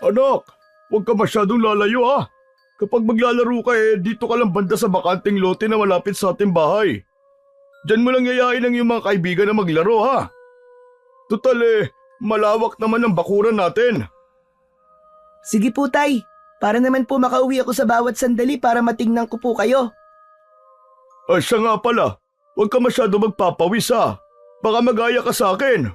Anak, huwag ka masyadong lalayo ha. Kapag maglalaro ka dito ka lang banda sa bakanting lote na malapit sa ating bahay. Diyan mo lang yayain ang iyong mga kaibigan na maglaro ha. Tutal malawak naman ang bakuran natin. Sige po, Tay. Para naman po makauwi ako sa bawat sandali para matingnan ko po kayo. Ay siya nga pala, huwag ka masyado magpapawis ha. Baka magaya ka sa akin.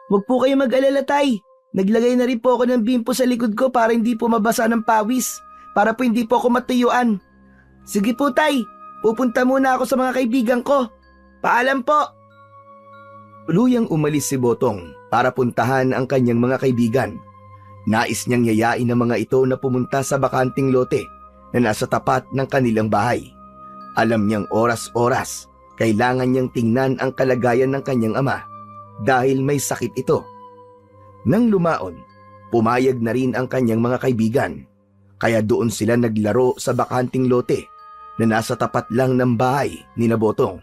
Huwag po kayo mag-alala, Tay. Naglagay na rin po ako ng bimpo sa likod ko para hindi po mabasa ng pawis. Para po hindi po ako matuyuan. Sige po, Tay. Pupunta muna ako sa mga kaibigan ko. Paalam po. Tuluyang umalis si Botong para puntahan ang kanyang mga kaibigan. Nais niyang yayain ang mga ito na pumunta sa bakanting lote na nasa tapat ng kanilang bahay. Alam niyang oras-oras kailangan niyang tingnan ang kalagayan ng kanyang ama dahil may sakit ito. Nang lumaon, pumayag na rin ang kanyang mga kaibigan, kaya doon sila naglaro sa bakanting lote na nasa tapat lang ng bahay ni Botong.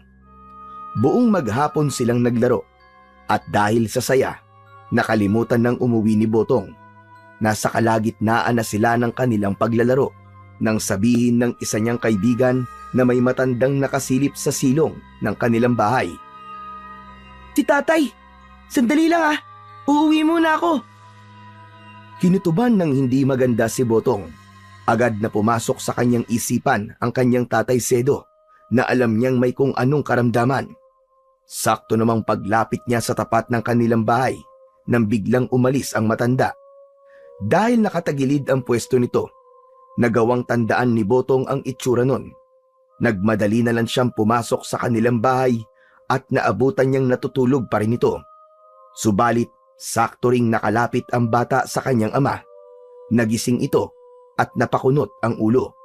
Buong maghapon silang naglaro at dahil sa saya, nakalimutan ng umuwi ni Botong. Nasa kalagitnaan na sila ng kanilang paglalaro nang sabihin ng isa niyang kaibigan na may matandang nakasilip sa silong ng kanilang bahay. Si Tatay, sandali lang uuwi muna ako. Kinutuban ng hindi maganda si Botong. Agad na pumasok sa kanyang isipan ang kanyang tatay Sedo na alam niyang may kung anong karamdaman. Sakto namang paglapit niya sa tapat ng kanilang bahay nang biglang umalis ang matanda. Dahil nakatagilid ang pwesto nito, nagawang tandaan ni Botong ang itsura nun. Nagmadali na lang siyang pumasok sa kanilang bahay at naabutan niyang natutulog pa rin ito. Subalit, sakto ring nakalapit ang bata sa kanyang ama. Nagising ito at napakunot ang ulo.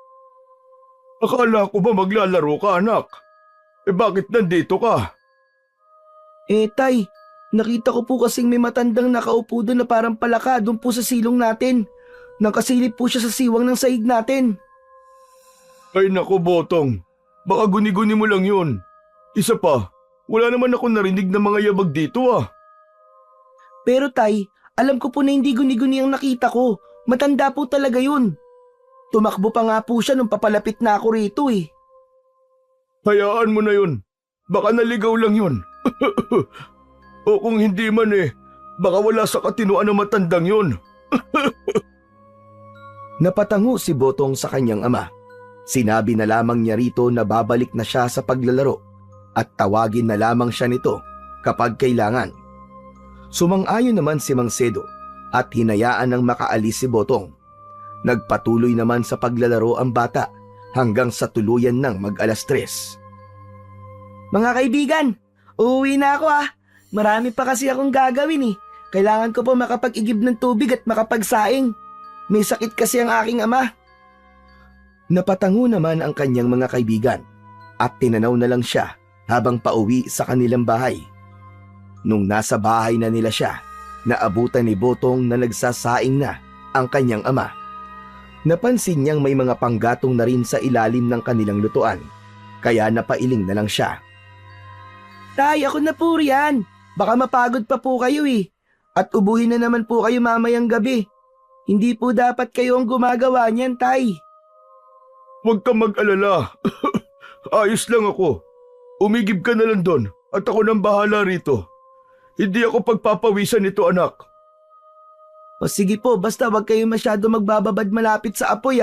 Akala ko ba maglalaro ka anak? Bakit nandito ka? Tay, nakita ko po kasing may matandang nakaupo doon na parang palaka doon po sa silong natin. Nakasilip po siya sa siwang ng sahig natin. Ay naku Botong, baka guni-guni mo lang yun. Isa pa, wala naman ako narinig ng mga yabag dito Pero Tay, alam ko po na hindi guni-guni ang nakita ko. Matanda po talaga yun. Tumakbo pa nga po siya nung papalapit na ako rito Hayaan mo na yun. Baka naligaw lang yun. O kung hindi man baka wala sa katinuan ng matandang yun. Napatango si Botong sa kanyang ama. Sinabi na lamang niya rito na babalik na siya sa paglalaro at tawagin na lamang siya nito kapag kailangan. Sumang-ayon naman si Mang Sedo at hinayaan ng makaalis si Botong. Nagpatuloy naman sa paglalaro ang bata hanggang sa tuluyan ng mag-alas 3. Mga kaibigan, uuwi na ako Marami pa kasi akong gagawin Kailangan ko pa makapag-igib ng tubig at makapagsaing. May sakit kasi ang aking ama. Napatango naman ang kanyang mga kaibigan at tinanaw na lang siya habang pauwi sa kanilang bahay. Nung nasa bahay na nila siya, naabutan ni Botong na nagsasaing na ang kanyang ama. Napansin niyang may mga panggatong na rin sa ilalim ng kanilang lutuan, kaya napailing na lang siya. Tay, ako na po riyan. Baka mapagod pa po kayo At ubuhin na naman po kayo mamayang gabi. Hindi po dapat kayo ang gumagawa niyan, Tay. Huwag kang mag-alala. Ayos lang ako. Umigib ka na lang doon at ako nang bahala rito. Hindi ako pagpapawisan nito anak. O sige po, basta wag kayo masyado magbababad malapit sa apoy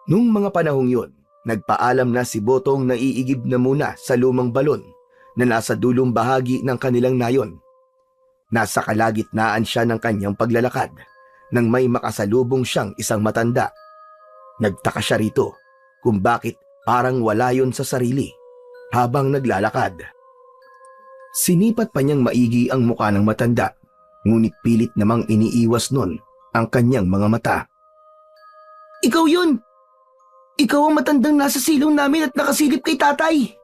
Nung mga panahong yun, nagpaalam na si Botong na iigib na muna sa lumang balon na nasa dulong bahagi ng kanilang nayon. Nasa kalagitnaan siya ng kanyang paglalakad nang may makasalubong siyang isang matanda. Nagtaka siya rito kung bakit parang wala yon sa sarili habang naglalakad. Sinipat pa niyang maigi ang muka ng matanda, ngunit pilit namang iniiwas nun ang kanyang mga mata. Ikaw yun! Ikaw ang matandang nasa silong namin at nakasilip kay tatay!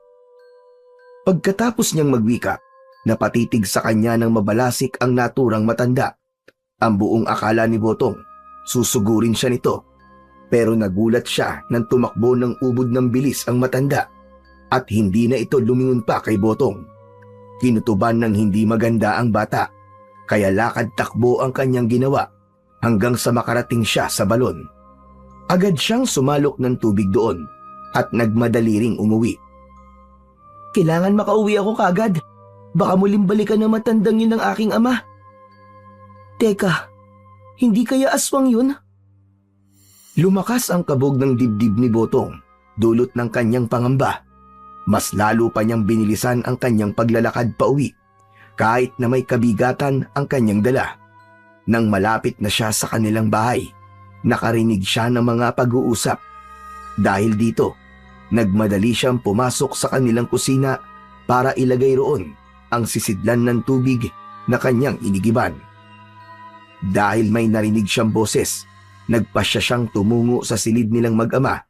Pagkatapos niyang magwika, napatitig sa kanya ng mabalasik ang naturang matanda. Ang buong akala ni Botong, susugurin siya nito. Pero nagulat siya nang tumakbo ng ubod ng bilis ang matanda at hindi na ito lumingon pa kay Botong. Kinutuban ng hindi maganda ang bata kaya lakad-takbo ang kanyang ginawa hanggang sa makarating siya sa balon. Agad siyang sumalok ng tubig doon at nagmadali ring umuwi. Kailangan makauwi ako kagad. Baka muling balikan ng matandang yun ng aking ama. Teka, hindi kaya aswang yun? Lumakas ang kabog ng dibdib ni Botong, dulot ng kanyang pangamba. Mas lalo pa niyang binilisan ang kanyang paglalakad pauwi, kahit na may kabigatan ang kanyang dala. Nang malapit na siya sa kanilang bahay, nakarinig siya ng mga pag-uusap. Dahil dito, nagmadali siyang pumasok sa kanilang kusina para ilagay roon ang sisidlan ng tubig na kanyang inigiban. Dahil may narinig siyang boses, nagpasya siyang tumungo sa silid nilang mag-ama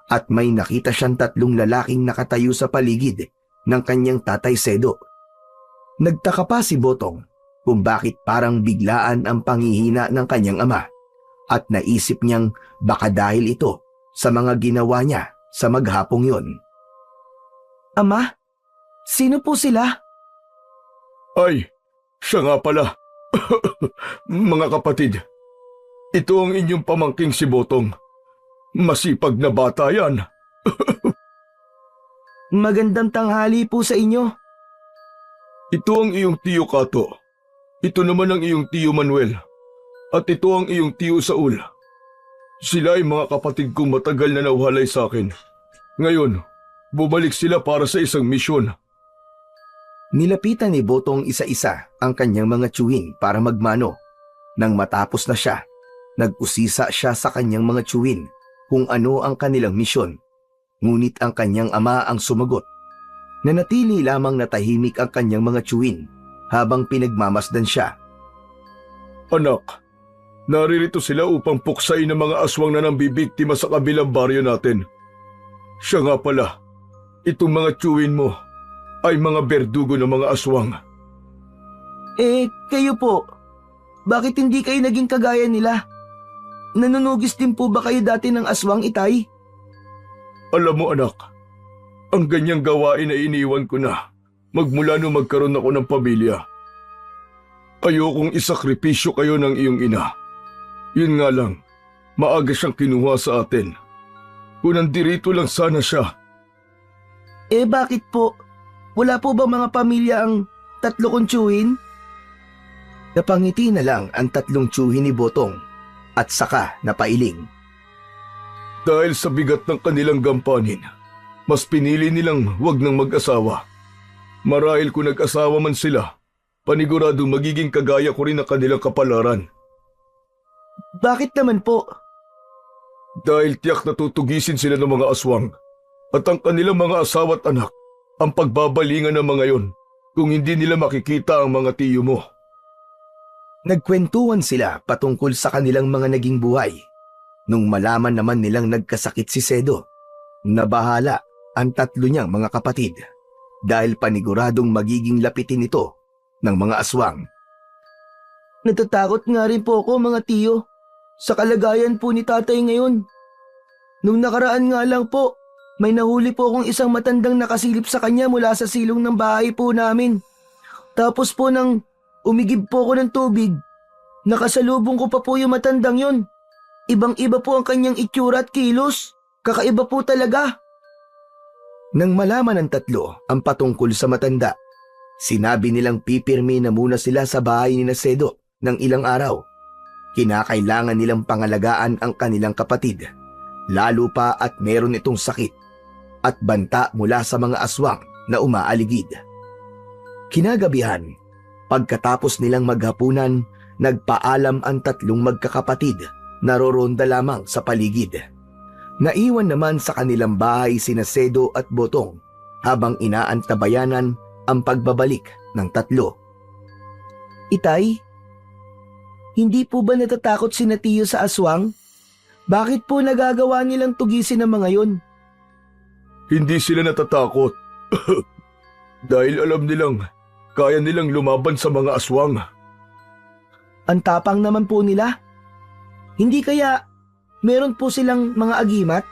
at may nakita siyang 3 lalaking nakatayo sa paligid ng kanyang tatay Sedo. Nagtaka pa si Botong kung bakit parang biglaan ang panghihina ng kanyang ama at naisip niyang baka dahil ito sa mga ginawa niya sa maghapong yon. Ama, sino po sila? Ay, siya nga pala. Mga kapatid, ito ang inyong pamangking si Botong. Masipag na bata yan. Magandang tanghali po sa inyo. Ito ang iyong tiyo Kato. Ito naman ang iyong tiyo Manuel. At ito ang iyong tiyo Saul. Sila ay mga kapatid kong matagal na nauhalay sa akin. Ngayon, bumalik sila para sa isang misyon. Nilapitan ni Botong isa-isa ang kanyang mga tiyuhin para magmano. Nang matapos na siya, nag-usisa siya sa kanyang mga tiyuhin kung ano ang kanilang misyon. Ngunit ang kanyang ama ang sumagot. Nanatili lamang na tahimik ang kanyang mga tiyuhin habang pinagmamasdan siya. Anak, naririto sila upang puksain ng mga aswang na nambibiktima sa kabilang baryo natin. Siya nga pala, itong mga tiyuhin mo ay mga berdugo ng mga aswang. Kayo po, bakit hindi kayo naging kagaya nila? Nanunugis din po ba kayo dati ng aswang, Itay? Alam mo anak, ang ganyang gawain ay iniwan ko na magmula nung magkaroon ako ng pamilya. Ayokong isakripisyo kayo ng iyong ina. Yun nga lang, maaga siyang kinuha sa atin. Kung nandirito lang sana siya. Bakit po? Wala po ba mga pamilya ang 3 kong tiyuhin? Napangiti na lang ang 3 tiyuhin ni Botong at saka napailing. Dahil sa bigat ng kanilang gampanin, mas pinili nilang wag nang mag-asawa. Marahil kung nag-asawa man sila, panigurado magiging kagaya ko rin ang kanilang kapalaran. Bakit naman po? Dahil tiyak na tutugisin sila ng mga aswang at ang kanilang mga asawa at anak ang pagbabalingan ng mga yon kung hindi nila makikita ang mga tiyo mo. Nagkwentuhan sila patungkol sa kanilang mga naging buhay. Nung malaman naman nilang nagkasakit si Sedo, nabahala ang 3 niyang mga kapatid dahil paniguradong magiging lapitin ito ng mga aswang. Natatakot nga rin po ako, mga tiyo, sa kalagayan po ni tatay ngayon. Nung nakaraan nga lang po, may nahuli po akong isang matandang nakasilip sa kanya mula sa silong ng bahay po namin. Tapos po nang umigib po ako ng tubig, nakasalubong ko pa po yung matandang yun. Ibang-iba po ang kanyang itsura at kilos. Kakaiba po talaga. Nang malaman ng 3 ang patungkol sa matanda, sinabi nilang pipirmi na muna sila sa bahay ni Sedo ng ilang araw. Kinakailangan nilang pangalagaan ang kanilang kapatid, lalo pa at meron itong sakit at banta mula sa mga aswang na umaaligid. Kinagabihan, pagkatapos nilang maghapunan, nagpaalam ang 3 magkakapatid na roronda lamang sa paligid. Naiwan naman sa kanilang bahay sina Sedo at Botong habang inaantabayanan ang pagbabalik ng 3. Itay, hindi po ba natatakot sina tiyo sa aswang? Bakit po nagagawa nilang tugisin ang mga yon? Hindi sila natatakot. Dahil alam nilang kaya nilang lumaban sa mga aswang. Ang tapang naman po nila. Hindi kaya meron po silang mga agimat?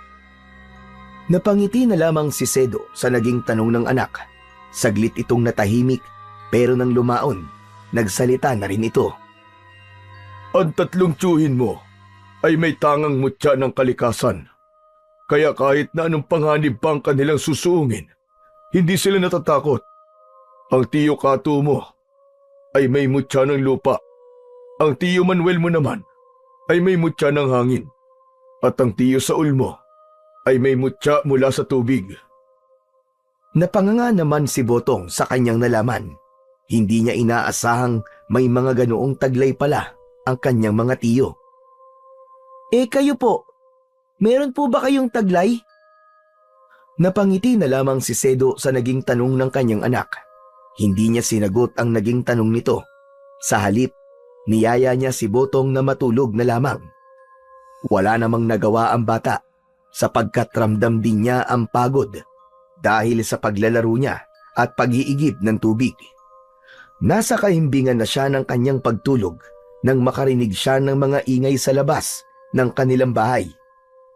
Napangiti na lamang si Sedo sa naging tanong ng anak. Saglit itong natahimik pero nang lumaon, nagsalita na rin ito. Ang tatlong tiyuhin mo ay may tangang mutya ng kalikasan. Kaya kahit na anong panganib pa ang kanilang susuungin, hindi sila natatakot. Ang tiyo Kato mo ay may mutya ng lupa. Ang tiyo Manuel mo naman ay may mutya ng hangin. At ang tiyo Saul mo ay may mutya mula sa tubig. Napanganga naman si Botong sa kanyang nalaman. Hindi niya inaasahang may mga ganoong taglay pala ang kanyang mga tiyo. Kayo po, meron po ba kayong taglay? Napangiti na lamang si Sedo sa naging tanong ng kanyang anak. Hindi niya sinagot ang naging tanong nito. Sa halip, niyaya niya si Botong na matulog na lamang. Wala namang nagawa ang bata sapagkat ramdam din niya ang pagod dahil sa paglalaro niya at pag-iigib ng tubig. Nasa kahimbingan na siya ng kanyang pagtulog nang makarinig siya ng mga ingay sa labas ng kanilang bahay.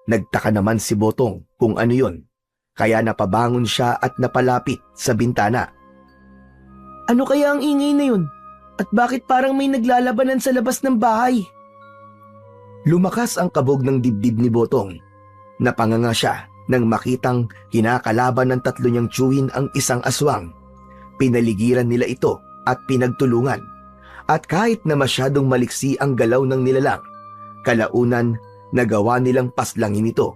Nagtaka naman si Botong kung ano yon, kaya napabangon siya at napalapit sa bintana. Ano kaya ang ingay na yun? At bakit parang may naglalabanan sa labas ng bahay? Lumakas ang kabog ng dibdib ni Botong. Napanganga siya nang makitang kinakalaban ng tatlo niyang tiyuhin ang isang aswang. Pinaligiran nila ito at pinagtulungan. At kahit na masyadong maliksi ang galaw ng nilalang, kalaunan nagawa nilang paslangin ito.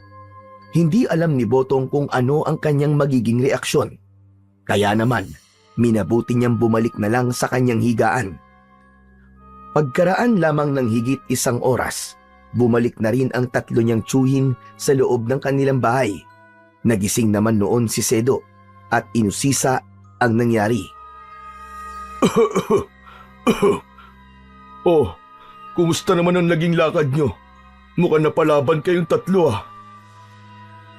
Hindi alam ni Botong kung ano ang kanyang magiging reaksyon. Kaya naman, minabuti niyang bumalik na lang sa kanyang higaan. Pagkaraan lamang ng higit isang oras, bumalik na rin ang tatlo niyang tiyuhin sa loob ng kanilang bahay. Nagising naman noon si Sedo at inusisa ang nangyari. Oh, kumusta naman ang naging lakad nyo? Mukhang napalaban kayong tatlo ah.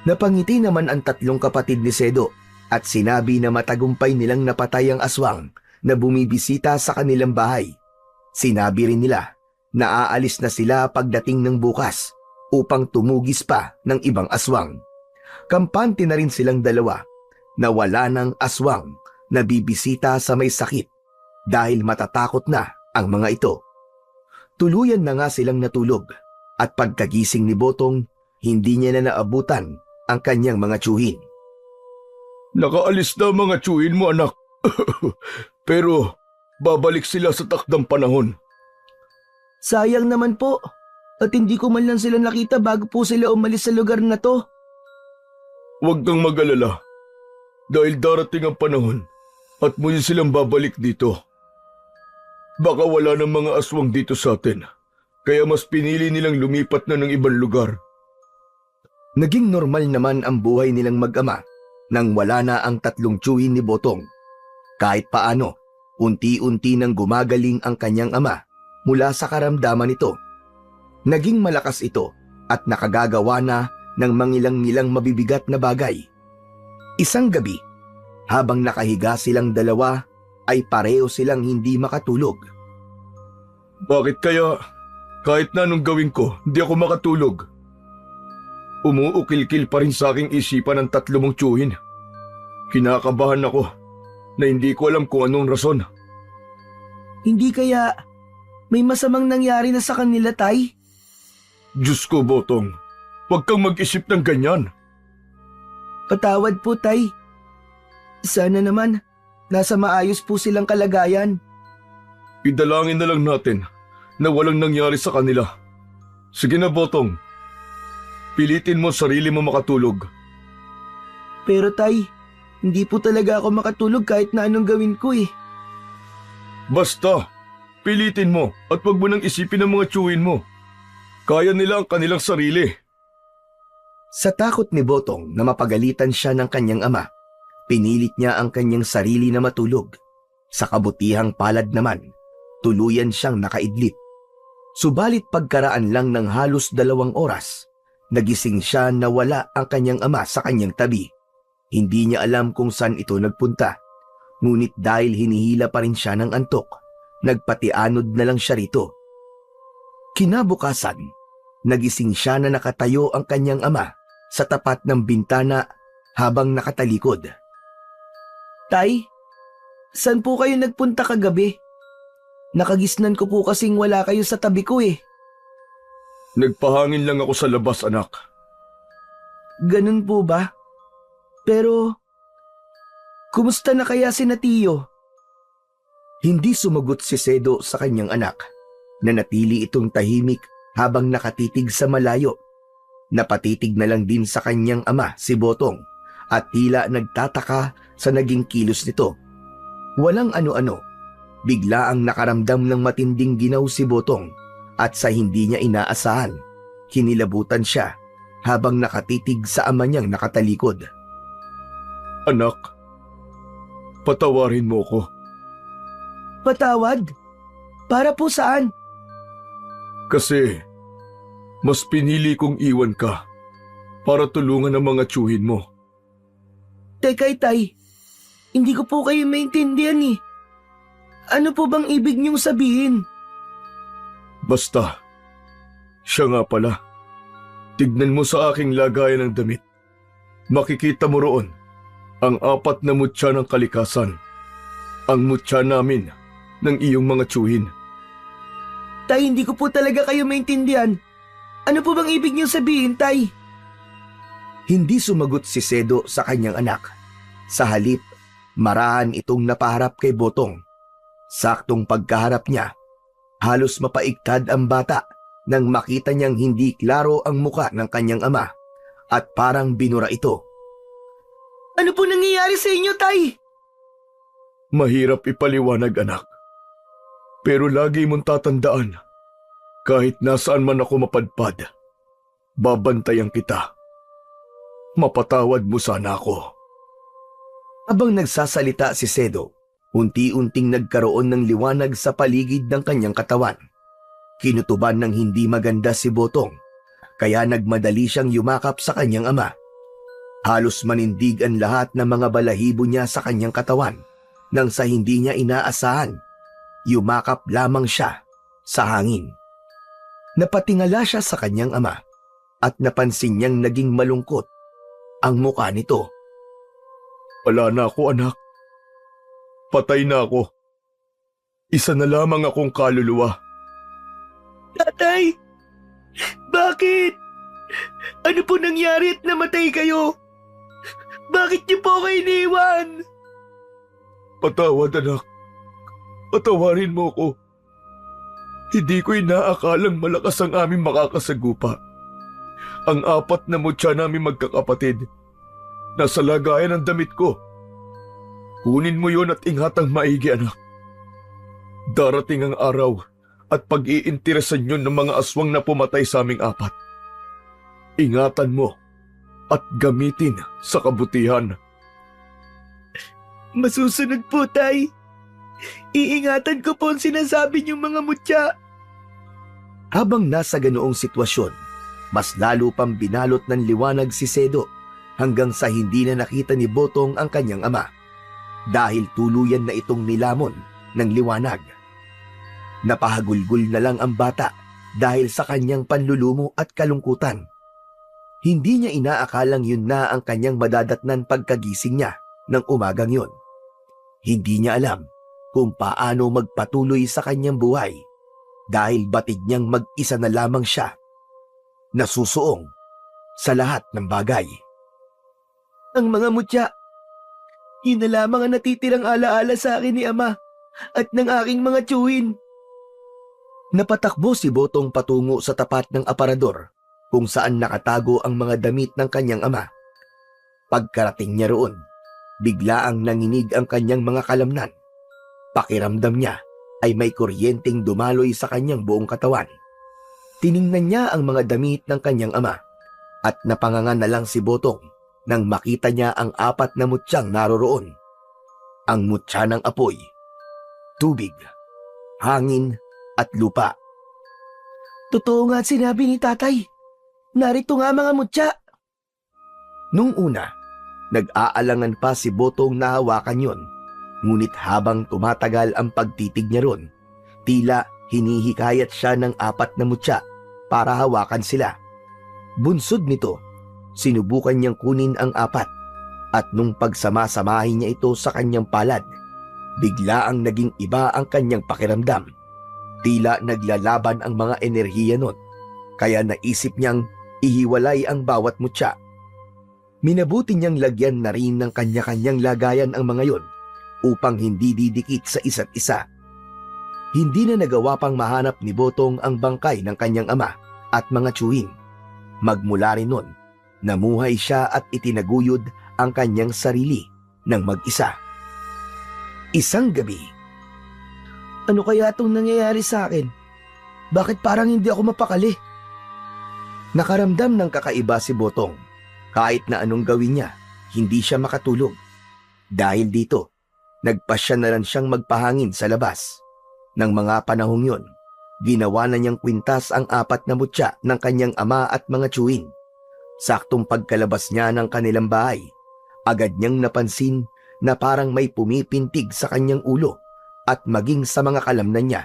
Napangiti naman ang tatlong kapatid ni Sedo at sinabi na matagumpay nilang napatay ang aswang na bumibisita sa kanilang bahay. Sinabi rin nila na aalis na sila pagdating ng bukas upang tumugis pa ng ibang aswang. Kampante na rin silang dalawa na wala ng aswang na bibisita sa may sakit dahil matatakot na ang mga ito. Tuluyan na nga silang natulog at pagkagising ni Botong, hindi niya na naabutan ang kanyang mga tiyuhin. Nakaalis na mga tiyuhin mo anak. Pero babalik sila sa takdang panahon. Sayang naman po. At hindi ko man lang sila nakita bago po sila umalis sa lugar na to. Huwag kang mag-alala. Dahil darating ang panahon at muli silang babalik dito. Baka wala ng mga aswang dito sa atin. Kaya mas pinili nilang lumipat na ng ibang lugar. Naging normal naman ang buhay nilang mag-ama nang wala na ang tatlong tiyuhin ni Botong. Kahit paano, unti-unti nang gumagaling ang kanyang ama mula sa karamdaman nito. Naging malakas ito at nakagagawa na ng mangilang-ngilang mabibigat na bagay. Isang gabi, habang nakahiga silang dalawa, ay pareho silang hindi makatulog. Bakit kaya kahit na anong gawin ko, hindi ako makatulog? Umuukil-kil pa rin sa aking isipan ng tatlo mong tiyuhin. Kinakabahan ako na hindi ko alam kung anong rason. Hindi kaya may masamang nangyari na sa kanila, Tay? Diyos ko, Botong. Huwag kang mag-isip ng ganyan. Patawad po, Tay. Sana naman nasa maayos po silang kalagayan. Idalangin na lang natin na walang nangyari sa kanila. Sige na, Botong. Pilitin mo sarili mo makatulog. Pero Tay, hindi po talaga ako makatulog kahit na anong gawin ko eh. Basta, pilitin mo at huwag mo nang isipin ang mga tiyuhin mo. Kaya nila ang kanilang sarili. Sa takot ni Botong na mapagalitan siya ng kanyang ama, pinilit niya ang kanyang sarili na matulog. Sa kabutihang palad naman, tuluyan siyang nakaidlip. Subalit pagkaraan lang ng halos 2 oras, nagising siya na wala ang kanyang ama sa kanyang tabi. Hindi niya alam kung saan ito nagpunta. Ngunit dahil hinihila pa rin siya ng antok, nagpatianod na lang siya rito. Kinabukasan, nagising siya na nakatayo ang kanyang ama sa tapat ng bintana habang nakatalikod. Tay, saan po kayo nagpunta kagabi? Nakagisnan ko po kasing wala kayo sa tabi ko eh. Nagpahangin lang ako sa labas, anak. Ganun po ba? Pero, kumusta na kaya si Tiyo? Hindi sumagot si Sedo sa kanyang anak. Nanatili itong tahimik habang nakatitig sa malayo. Napatitig na lang din sa kanyang ama si Botong at tila nagtataka sa naging kilos nito. Walang ano-ano, bigla ang nakaramdam ng matinding ginaw si Botong at sa hindi niya inaasahan, kinilabutan siya habang nakatitig sa ama niyang nakatalikod. Anak, patawarin mo ko. Patawad? Para po saan? Kasi mas pinili kong iwan ka para tulungan ang mga tiyuhin mo. Teka, Tay. Hindi ko po kayo maintindihan eh. Ano po bang ibig niyong sabihin? Basta, siya nga pala. Tignan mo sa aking lagayan ng damit. Makikita mo roon ang 4 na mutya ng kalikasan. Ang mutya namin ng iyong mga tiyuhin. Tay, hindi ko po talaga kayo maintindihan. Ano po bang ibig niyong sabihin, Tay? Hindi sumagot si Sedo sa kanyang anak. Sa halip, marahan itong napaharap kay Botong. Saktong pagkaharap niya, halos mapaigtad ang bata nang makita niyang hindi klaro ang muka ng kanyang ama at parang binura ito. Ano po nangyayari sa inyo, Tay? Mahirap ipaliwanag, anak. Pero lagi mong tatandaan, kahit nasaan man ako mapadpad, babantayan kita. Mapatawad mo sana ako. Habang nagsasalita si Sedo, unti-unting nagkaroon ng liwanag sa paligid ng kanyang katawan. Kinutuban ng hindi maganda si Botong, kaya nagmadali siyang yumakap sa kanyang ama. Halos manindig ang lahat ng mga balahibo niya sa kanyang katawan nang sa hindi niya inaasahan, yumakap lamang siya sa hangin. Napatingala siya sa kanyang ama at napansin niyang naging malungkot ang mukha nito. Wala na ako, anak. Patay na ako. Isa na lamang akong kaluluwa. Tatay! Bakit? Ano po nangyari at namatay kayo? Bakit niyo po kayo iniwan? Patawad, anak. Patawarin mo ko. Hindi ko inaakalang malakas ang aming makakasagupa. Ang 4 na mutya namin magkakapatid. Nasa lagayan ng damit ko. Kunin mo yon at ingatang maigi, anak. Darating ang araw at pag-iinteresan yun ng mga aswang na pumatay sa aming 4. Ingatan mo at gamitin sa kabutihan. Masusunod po, Tay. Iingatan ko po ang sinasabi niyong mga mutya. Habang nasa ganoong sitwasyon, mas lalo pang binalot ng liwanag si Sedo hanggang sa hindi na nakita ni Botong ang kanyang ama dahil tuluyan na itong nilamon ng liwanag. Napahagulgul na lang ang bata dahil sa kanyang panlulumo at kalungkutan. Hindi niya inaakalang yun na ang kanyang madadatnan pagkagising niya ng umagang yun. Hindi niya alam kung paano magpatuloy sa kanyang buhay dahil batid niyang mag-isa na lamang siya, nasusuong sa lahat ng bagay. Ang mga mutya, yun na lamang ang natitirang alaala sa akin ni Ama at ng aking mga tiyuhin. Napatakbo si Botong patungo sa tapat ng aparador kung saan nakatago ang mga damit ng kanyang ama. Pagkarating niya roon, biglaang nanginig ang kanyang mga kalamnan. Pakiramdam niya ay may kuryenteng dumaloy sa kanyang buong katawan. Tiningnan niya ang mga damit ng kanyang ama at napanganga na lang si Botong nang makita niya ang 4 na mutyang naroroon. Ang mutya ng apoy, tubig, hangin at lupa. Totoo nga at sinabi ni Tatay. Narito nga mga mutya. Nung una, nag-aalangan pa si Botong na hawakan yon. Ngunit habang tumatagal ang pagtitig niya ron, tila hinihikayat siya ng 4 na mutya para hawakan sila. Bunsod nito, sinubukan niyang kunin ang 4 at nung pagsama-samahin niya ito sa kanyang palad, bigla ang naging iba ang kanyang pakiramdam Tila naglalaban ang mga enerhiya nun, kaya naisip niyang ihiwalay ang bawat mutya. Minabuti niyang lagyan na rin ng kanya-kanyang lagayan ang mga yon upang hindi didikit sa isa't isa. Hindi na nagawa pang mahanap ni Botong ang bangkay ng kanyang ama at mga tiyuhin. Magmula rin nun, namuhay siya at itinaguyod ang kanyang sarili ng mag-isa. Isang gabi, Ano kaya itong nangyayari sa akin? Bakit parang hindi ako mapakali? nakaramdam ng kakaiba si Botong. Kahit na anong gawin niya, hindi siya makatulog. Dahil dito, nagpasya na lang siyang magpahangin sa labas. Nang mga panahong yon, ginawa na niyang kwintas ang 4 na mutya ng kanyang ama at mga tiyuhin. Saktong pagkalabas niya ng kanilang bahay, agad niyang napansin na parang may pumipintig sa kanyang ulo at maging sa mga kalamnan niya.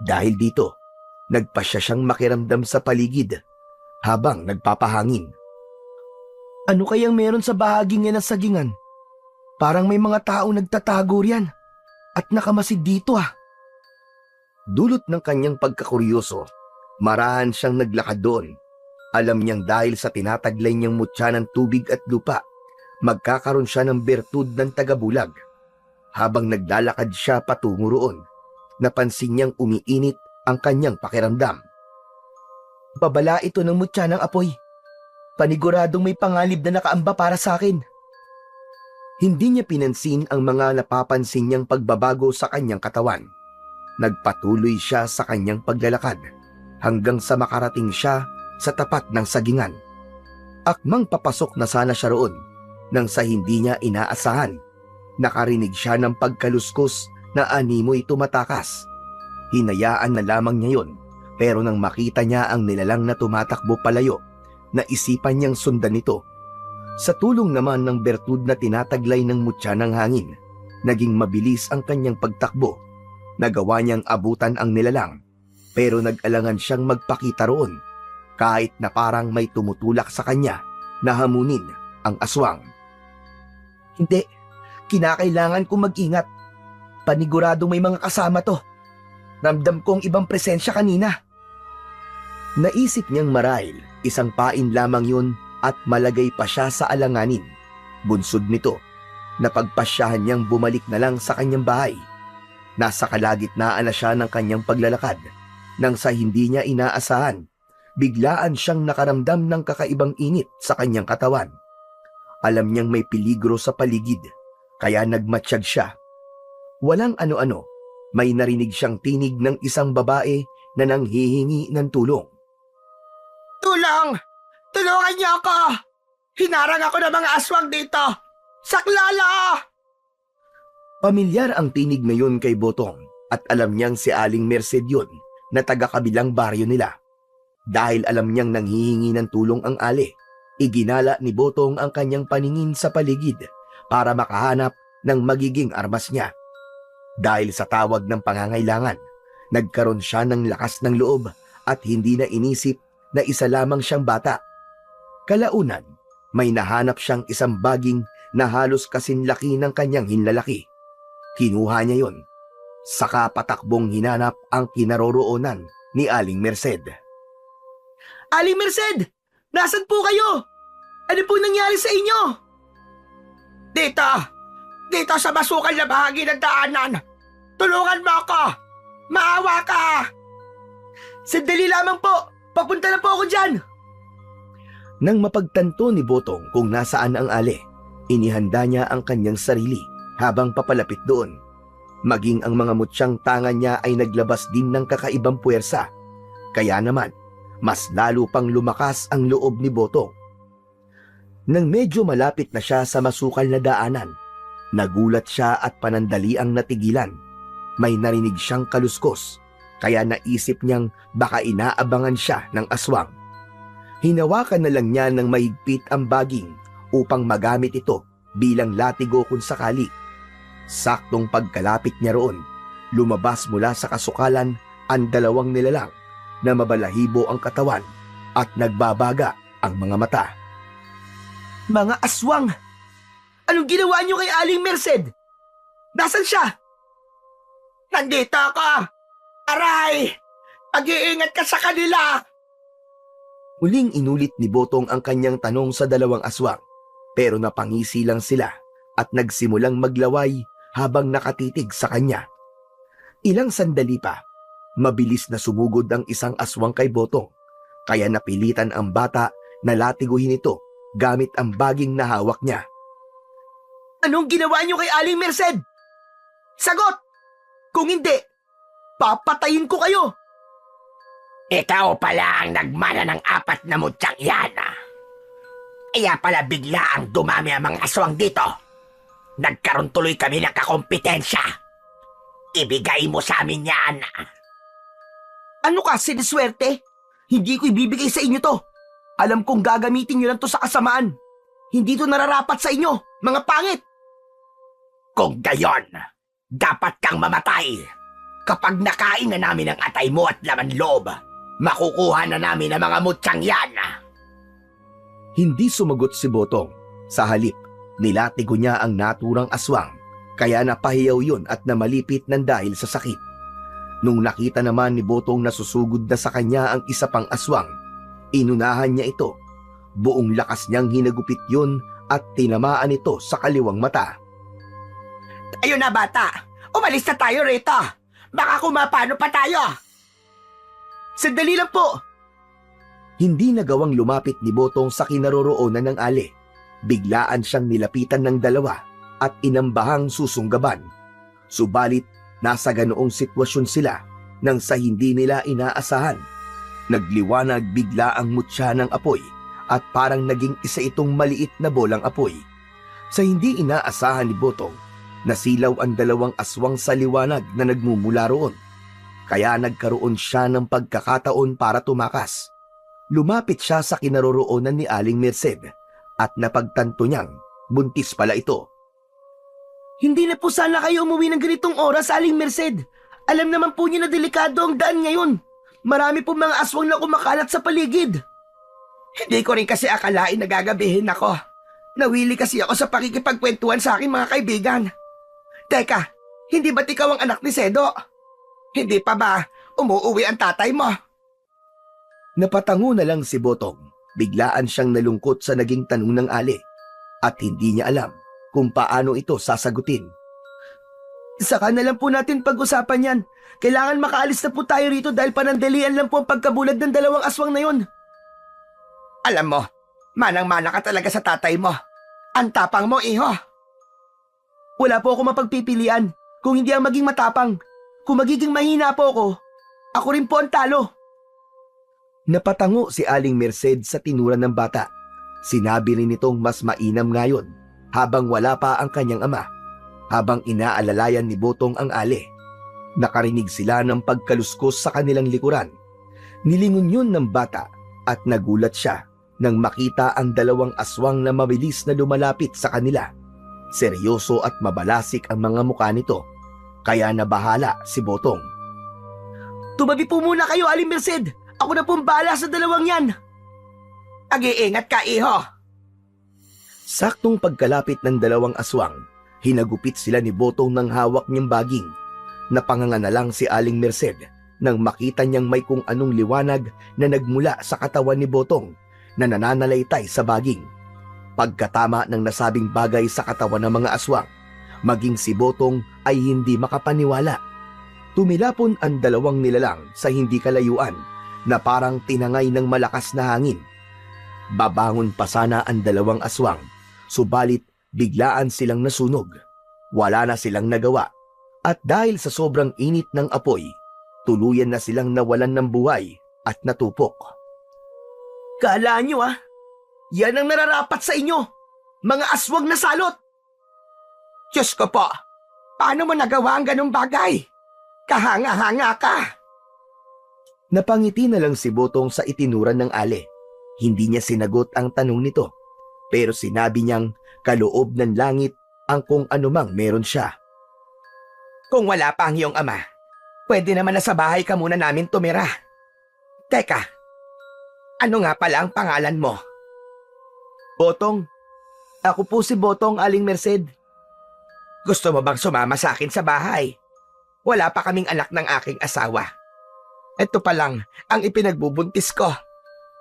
Dahil dito, nagpasya siyang makiramdam sa paligid habang nagpapahangin. Ano kayang meron sa bahaging yan ng sagingan? Parang may mga taong nagtatago riyan at nakamasid dito ah. Dulot ng kanyang pagkakuryoso, marahan siyang naglakad doon. Alam niyang dahil sa tinataglay niyang mutya ng tubig at lupa, magkakaroon siya ng bertud ng tagabulag. Habang naglalakad siya patungo roon, napansin niyang umiinit ang kanyang pakiramdam. Babala ito ng mutya ng apoy. Paniguradong may pangalib na nakaamba para sa akin. Hindi niya pinansin ang mga napapansin niyang pagbabago sa kanyang katawan. Nagpatuloy siya sa kanyang paglalakad hanggang sa makarating siya sa tapat ng sagingan. Akmang papasok na sana siya roon nang sa hindi niya inaasahan, nakarinig siya ng pagkaluskos na animoy tumatakas. Hinayaan na lamang niya yon, pero nang makita niya ang nilalang na tumatakbo palayo, naisipan niyang sundan ito. Sa tulong naman ng bertud na tinataglay ng mutya ng hangin, naging mabilis ang kanyang pagtakbo. Nagawa niyang abutan ang nilalang, pero nag-alangan siyang magpakita roon, kahit na parang may tumutulak sa kanya na hamunin ang aswang. Hindi, kinakailangan kong mag-ingat. Paniguradong may mga kasama to. Ramdam kong ibang presensya kanina. Naisip niyang marahil isang pain lamang yun at malagay pa siya sa alanganin. Bunsod nito, napagpasyahan niyang bumalik na lang sa kanyang bahay. Nasa kalagitnaan na siya ng kanyang paglalakad nang sa hindi niya inaasahan, biglaan siyang nakaramdam ng kakaibang init sa kanyang katawan. Alam niyang may peligro sa paligid, kaya nagmatsyag siya. Walang ano-ano, may narinig siyang tinig ng isang babae na nanghihingi ng tulong. Tulong! Tulungan niyo ako! Hinarang ako ng mga aswang dito! Saklala! Pamilyar ang tinig na yun kay Botong at alam niyang si Aling Merced yun na taga-kabilang baryo nila. Dahil alam niyang nanghihingi ng tulong ang ale, iginala ni Botong ang kanyang paningin sa paligid para makahanap ng magiging armas niya. Dahil sa tawag ng pangangailangan, nagkaroon siya ng lakas ng loob at hindi na inisip na isa lamang siyang bata. Kalaunan, may nahanap siyang isang baging na halos kasinlaki ng kanyang hinlalaki. Kinuha niya yon, saka patakbong hinanap ang kinaroroonan ni Aling Merced. Aling Merced! Nasaan po kayo? Ano po nangyari sa inyo? Dito! Dito sa masukal na bahagi ng daanan! Tulungan mo ako! Maawa ka! Sandali lamang po! Papunta na po ako dyan! Nang mapagtanto ni Botong kung nasaan ang ale, inihanda niya ang kanyang sarili habang papalapit doon. Maging ang mga mutsyang tangan niya ay naglabas din ng kakaibang puwersa. Kaya naman, mas lalo pang lumakas ang loob ni Botong. Nang medyo malapit na siya sa masukal na daanan, nagulat siya at panandaliang natigilan. May narinig siyang kaluskos, kaya naisip niyang baka inaabangan siya ng aswang. Hinawakan na lang niya ng mahigpit ang baging upang magamit ito bilang latigo kung sakali. Saktong pagkalapit niya roon, lumabas mula sa kasukalan ang 2 nilalang na mabalahibo ang katawan at nagbabaga ang mga mata. Mga aswang! Anong ginawa niyo kay Aling Merced? Nasaan siya? Nandito ako! Aray! Pag-iingat ka sa kanila! Muling inulit ni Botong ang kanyang tanong sa dalawang aswang, pero napangisi lang sila at nagsimulang maglaway habang nakatitig sa kanya. Ilang sandali pa, mabilis na sumugod ang isang aswang kay Botong, kaya napilitan ang bata na latiguhin ito gamit ang baging na hawak niya. Anong ginawa niyo kay Aling Merced? Sagot! Kung hindi, papatayin ko kayo! Ikaw pala ang nagmana ng 4 na mutyang yan. Kaya pala bigla ang dumami ang mga aswang dito. Nagkaroon tuloy kami ng kakompetensya. Ibigay mo sa amin yan. Ano ka, siniswerte? Hindi ko ibibigay sa inyo to. Alam kong gagamitin nyo lang to sa kasamaan. Hindi to nararapat sa inyo, mga pangit. Kung gayon, dapat kang mamatay. Kapag nakain na namin ang atay mo at laman loob, makukuha na namin ang mga mutyang yan. Hindi sumagot si Botong. Sa halip, nilatigo niya ang naturang aswang, kaya napahiyaw yun at namalipit ng dahil sa sakit. Nung nakita naman ni Botong na susugod na sa kanya ang isa pang aswang, inunahan niya ito. Buong lakas niyang hinagupit yun at tinamaan ito sa kaliwang mata. Ayun na bata, umalis na tayo rito. Baka kumapano pa tayo. Sandali lang po. Hindi nagawang lumapit ni Botong sa kinaroroonan ng ali. Biglaan siyang nilapitan ng dalawa at inambahang susunggaban. Subalit, nasa ganoong sitwasyon sila nang sa hindi nila inaasahan. Nagliwanag bigla ang mutya ng apoy at parang naging isa itong maliit na bolang apoy. Sa hindi inaasahan ni Botong, nasilaw ang dalawang aswang sa liwanag na nagmumula roon. Kaya nagkaroon siya ng pagkakataon para tumakas. Lumapit siya sa kinaroroonan ni Aling Merced at napagtanto niyang buntis pala ito. Hindi na po sana kayo umuwi ng ganitong oras, Aling Merced. Alam naman po niyo na delikado ang daan ngayon. Marami po mga aswang na kumakalat sa paligid. Hindi ko rin kasi akalain na gagabihin ako. Nawili kasi ako sa pakikipagkwentuhan sa aking mga kaibigan. Teka, hindi ba't ikaw ang anak ni Sedo? Hindi pa ba umuuwi ang tatay mo? Napatango na lang si Botong. Biglaan siyang nalungkot sa naging tanong ng ali at hindi niya alam kung paano ito sasagutin. Saka na lang po natin pag-usapan yan. Kailangan makaalis na po tayo rito dahil panandalian lang po ang pagkabulag ng dalawang aswang na yon. Alam mo, manang-mana ka talaga sa tatay mo. Ang tapang mo, iho. Wala po ako mapagpipilian kung hindi ang maging matapang. Kung magiging mahina po ako rin po ang talo. Napatango si Aling Merced sa tinura ng bata. Sinabi rin nitong mas mainam ngayon habang wala pa ang kanyang ama. Habang inaalalayan ni Botong ang ali, nakarinig sila ng pagkaluskos sa kanilang likuran. Nilingon yun ng bata at nagulat siya nang makita ang dalawang aswang na mabilis na lumalapit sa kanila. Seryoso at mabalasik ang mga mukha nito, kaya nabahala si Botong. Tumabi po muna kayo, Aling Merced. Ako na pong bahala sa dalawang yan. Ag-iingat ka, iho. Saktong pagkalapit ng dalawang aswang, hinagupit sila ni Botong ng hawak niyang baging. Napanganga na lang si Aling Merced nang makita niyang may kung anong liwanag na nagmula sa katawan ni Botong na nananalaytay sa baging. Pagkatama ng nasabing bagay sa katawan ng mga aswang, maging si Botong ay hindi makapaniwala. Tumilapon ang dalawang nilalang sa hindi kalayuan na parang tinangay ng malakas na hangin. Babangon pa sana ang dalawang aswang, subalit biglaan silang nasunog. Wala na silang nagawa at dahil sa sobrang init ng apoy, tuluyan na silang nawalan ng buhay at natupok. Kala nyo yan ang nararapat sa inyo, mga aswang na salot. Diyos ko po, paano mo nagawa ang ganong bagay? Kahanga-hanga ka. Napangiti na lang si Botong sa itinuran ng ali. Hindi niya sinagot ang tanong nito, pero sinabi niyang kaloob ng langit ang kung anumang meron siya. Kung wala pa ang iyong ama, pwede naman na sa bahay ka muna namin tumira. Teka, ano nga pala ang pangalan mo? Botong. Ako po si Botong, Aling Merced. Gusto mo bang sumama sa akin sa bahay? Wala pa kaming anak ng aking asawa. Ito pa lang ang ipinagbubuntis ko.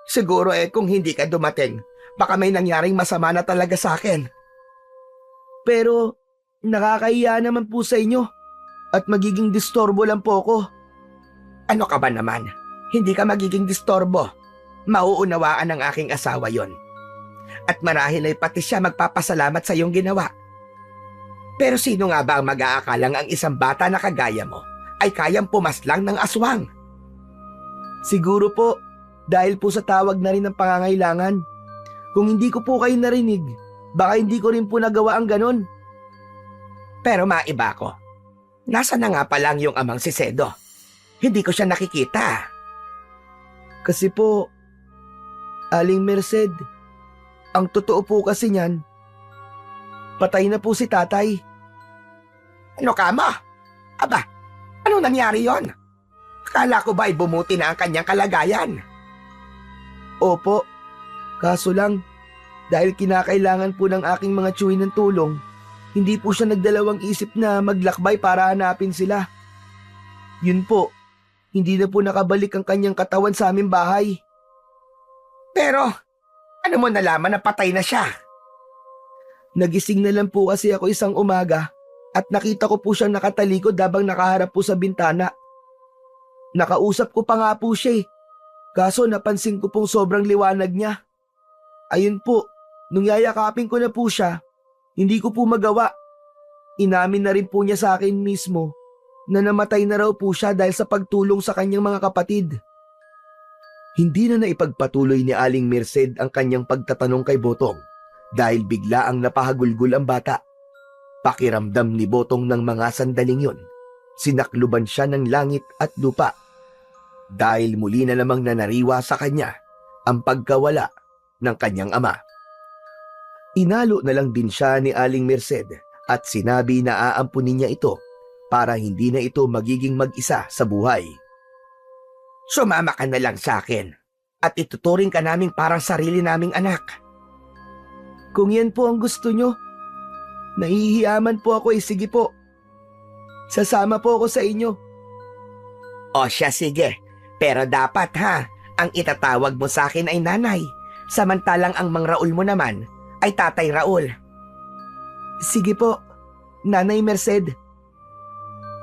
Siguro kung hindi ka dumating, baka may nangyaring masama na talaga sa akin. Pero nakakahiya naman po sa inyo at magiging distorbo lang po ako. Ano ka ba naman? Hindi ka magiging distorbo. Mauunawaan ng aking asawa yon. At marahil ay pati siya magpapasalamat sa iyong ginawa. Pero sino nga ba ang mag-aakalang ang isang bata na kagaya mo ay kayang pumaslang ng aswang? Siguro po, dahil po sa tawag na rin ng pangangailangan. Kung hindi ko po kayo narinig, baka hindi ko rin po nagawa ang ganon. Pero maiba ko. Nasa na nga pa lang yung amang si Sedo? Hindi ko siya nakikita. Kasi po, Aling Merced, ang totoo po kasi niyan, patay na po si tatay. Ano ka mo? Aba, ano nangyari yon? Akala ko ba ay bumuti na ang kanyang kalagayan? Opo, kaso lang, dahil kinakailangan po ng aking mga tsuhin ng tulong, hindi po siya nagdalawang isip na maglakbay para hanapin sila. Yun po, hindi na po nakabalik ang kanyang katawan sa aming bahay. Pero, ano mo nalaman na patay na siya? Nagising na lang po kasi ako isang umaga at nakita ko po siyang nakatalikod habang nakaharap po sa bintana. Nakausap ko pa nga po siya eh. Kaso napansin ko pong sobrang liwanag niya. Ayun po, nung yayakapin ko na po siya, hindi ko po magawa. Inamin na rin po niya sa akin mismo na namatay na raw po siya dahil sa pagtulong sa kanyang mga kapatid. Hindi na naipagpatuloy ni Aling Merced ang kanyang pagtatanong kay Botong dahil bigla ang napahagulgol ang bata. Pakiramdam ni Botong ng mga sandaling yun, sinakluban siya ng langit at lupa. Dahil muli na namang nanariwa sa kanya ang pagkawala ng kanyang ama. Inalo na lang din siya ni Aling Merced at sinabi na aampunin niya ito para hindi na ito magiging mag-isa sa buhay. Sumama ka na lang sa akin at ituturing ka naming parang sarili naming anak. Kung yan po ang gusto nyo, nahihiyaman po ako sige po. Sasama po ako sa inyo. O siya sige, pero dapat ang itatawag mo sa akin ay nanay, samantalang ang Mang Raul mo naman ay Tatay Raul. Sige po, Nanay Merced.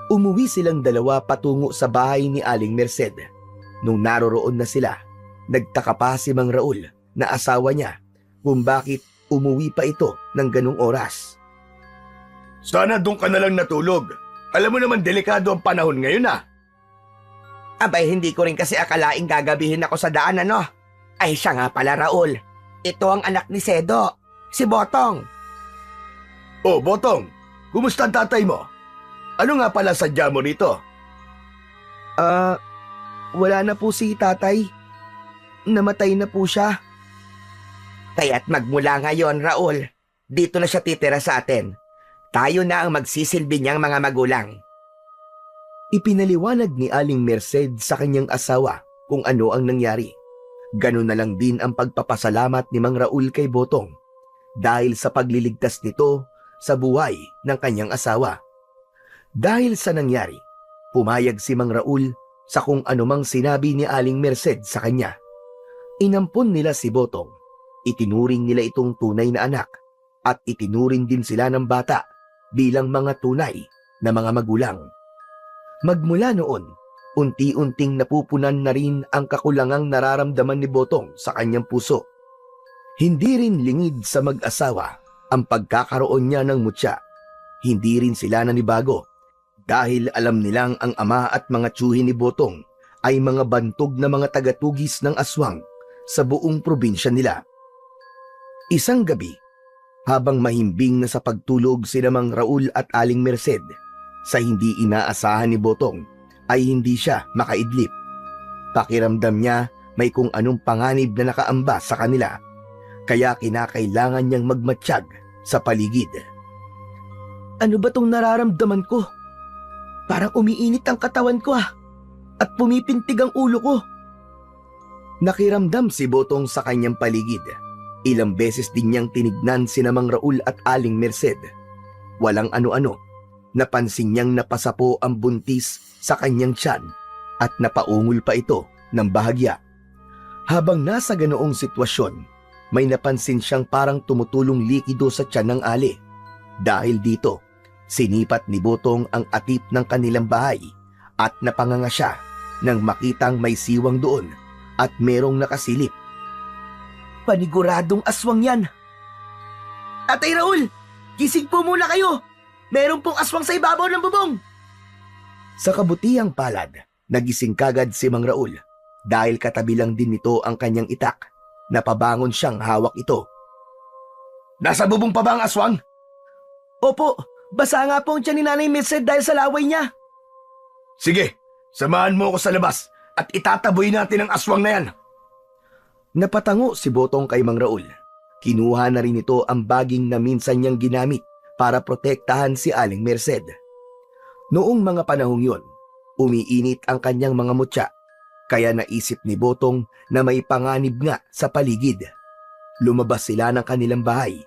Umuwi silang dalawa patungo sa bahay ni Aling Merced. Nung naroroon na sila, nagtaka pa si Mang Raul na asawa niya kung bakit umuwi pa ito ng ganung oras. Sana doon ka na lang natulog. Alam mo naman delikado ang panahon ngayon Abay, hindi ko rin kasi akalaing gagabihin ako sa daan Ay siya nga pala Raul. Ito ang anak ni Sedo, si Botong. Oh, Botong, kumusta ang tatay mo? Ano nga pala sadya mo rito? Wala na po si tatay. Namatay na po siya. Kaya't magmula ngayon, Raul, dito na siya titira sa atin. Tayo na ang magsisilbi niyang mga magulang. Ipinaliwanag ni Aling Merced sa kanyang asawa kung ano ang nangyari. Ganun na lang din ang pagpapasalamat ni Mang Raul kay Botong dahil sa pagliligtas nito sa buhay ng kanyang asawa. Dahil sa nangyari, pumayag si Mang Raul sa kung anumang sinabi ni Aling Merced sa kanya. Inampon nila si Botong, itinuring nila itong tunay na anak at itinuring din sila ng bata bilang mga tunay na mga magulang. Magmula noon, unti-unting napupunan na rin ang kakulangang nararamdaman ni Botong sa kanyang puso. Hindi rin lingid sa mag-asawa ang pagkakaroon niya ng mutya. Hindi rin sila nanibago dahil alam nilang ang ama at mga tiyuhin ni Botong ay mga bantog na mga tagatugis ng aswang sa buong probinsya nila. Isang gabi, habang mahimbing na sa pagtulog sina Mang Raul at Aling Merced, sa hindi inaasahan ni Botong ay hindi siya makaidlip. Pakiramdam niya may kung anong panganib na nakaamba sa kanila, kaya kinakailangan niyang magmatsyag sa paligid. Ano ba tong nararamdaman ko? Parang umiinit ang katawan ko at pumipintig ang ulo ko. Nakiramdam si Botong sa kanyang paligid. Ilang beses din niyang tinignan sina Mang Raul at Aling Merced. Walang ano-ano. Napansin niyang napasapo ang buntis sa kanyang tiyan at napaungol pa ito ng bahagya. Habang nasa ganoong sitwasyon, may napansin siyang parang tumutulong likido sa tiyan ng ali. Dahil dito, sinipat ni Botong ang atip ng kanilang bahay at napanganga siya nang makitang may siwang doon at merong nakasilip. Paniguradong aswang yan. Tatay Raul, gising po muna kayo. Meron pong aswang sa ibabaw ng bubong. Sa kabutihang palad, nagising kagad si Mang Raul dahil katabi lang din nito ang kanyang itak. Napabangon siyang hawak ito. Nasa bubong pa ba ang aswang? Opo, basa nga po ang tiyan ni Nanay Merced dahil sa laway niya. Sige, samahan mo ako sa labas at itataboy natin ang aswang na yan. Napatango si Botong kay Mang Raul. Kinuha na rin ito ang baging na minsan niyang ginamit para protektahan si Aling Merced. Noong mga panahong yon, umiinit ang kanyang mga mutya, kaya naisip ni Botong na may panganib nga sa paligid. Lumabas sila ng kanilang bahay.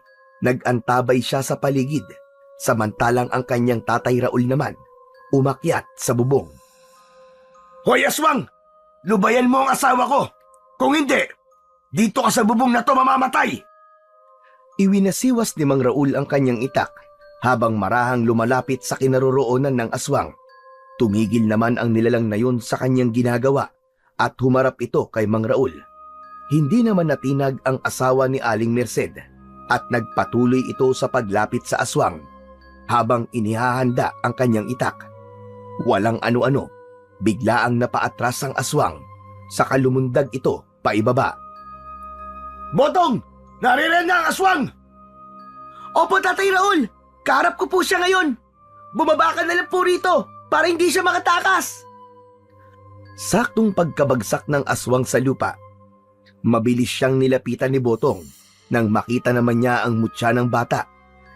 Nag-antabay siya sa paligid, samantalang ang kanyang tatay Raul naman umakyat sa bubong. Hoy aswang! Lubayan mo ang asawa ko! Kung hindi, dito ka sa bubong na to mamamatay! Iwinasiwas ni Mang Raul ang kanyang itak habang marahang lumalapit sa kinaroroonan ng aswang. Tumigil naman ang nilalang na yun sa kanyang ginagawa at humarap ito kay Mang Raul. Hindi naman natinag ang asawa ni Aling Merced at nagpatuloy ito sa paglapit sa aswang habang inihahanda ang kanyang itak. Walang ano-ano, bigla ang napaatras ang aswang, saka lumundag ito paibaba. Botong! Naririyan na ang aswang! Opo, Tatay Raul, kaharap ko po siya ngayon. Bumaba ka na lang po rito para hindi siya makatakas. Saktong pagkabagsak ng aswang sa lupa, mabilis siyang nilapitan ni Botong nang makita naman niya ang mutya ng bata.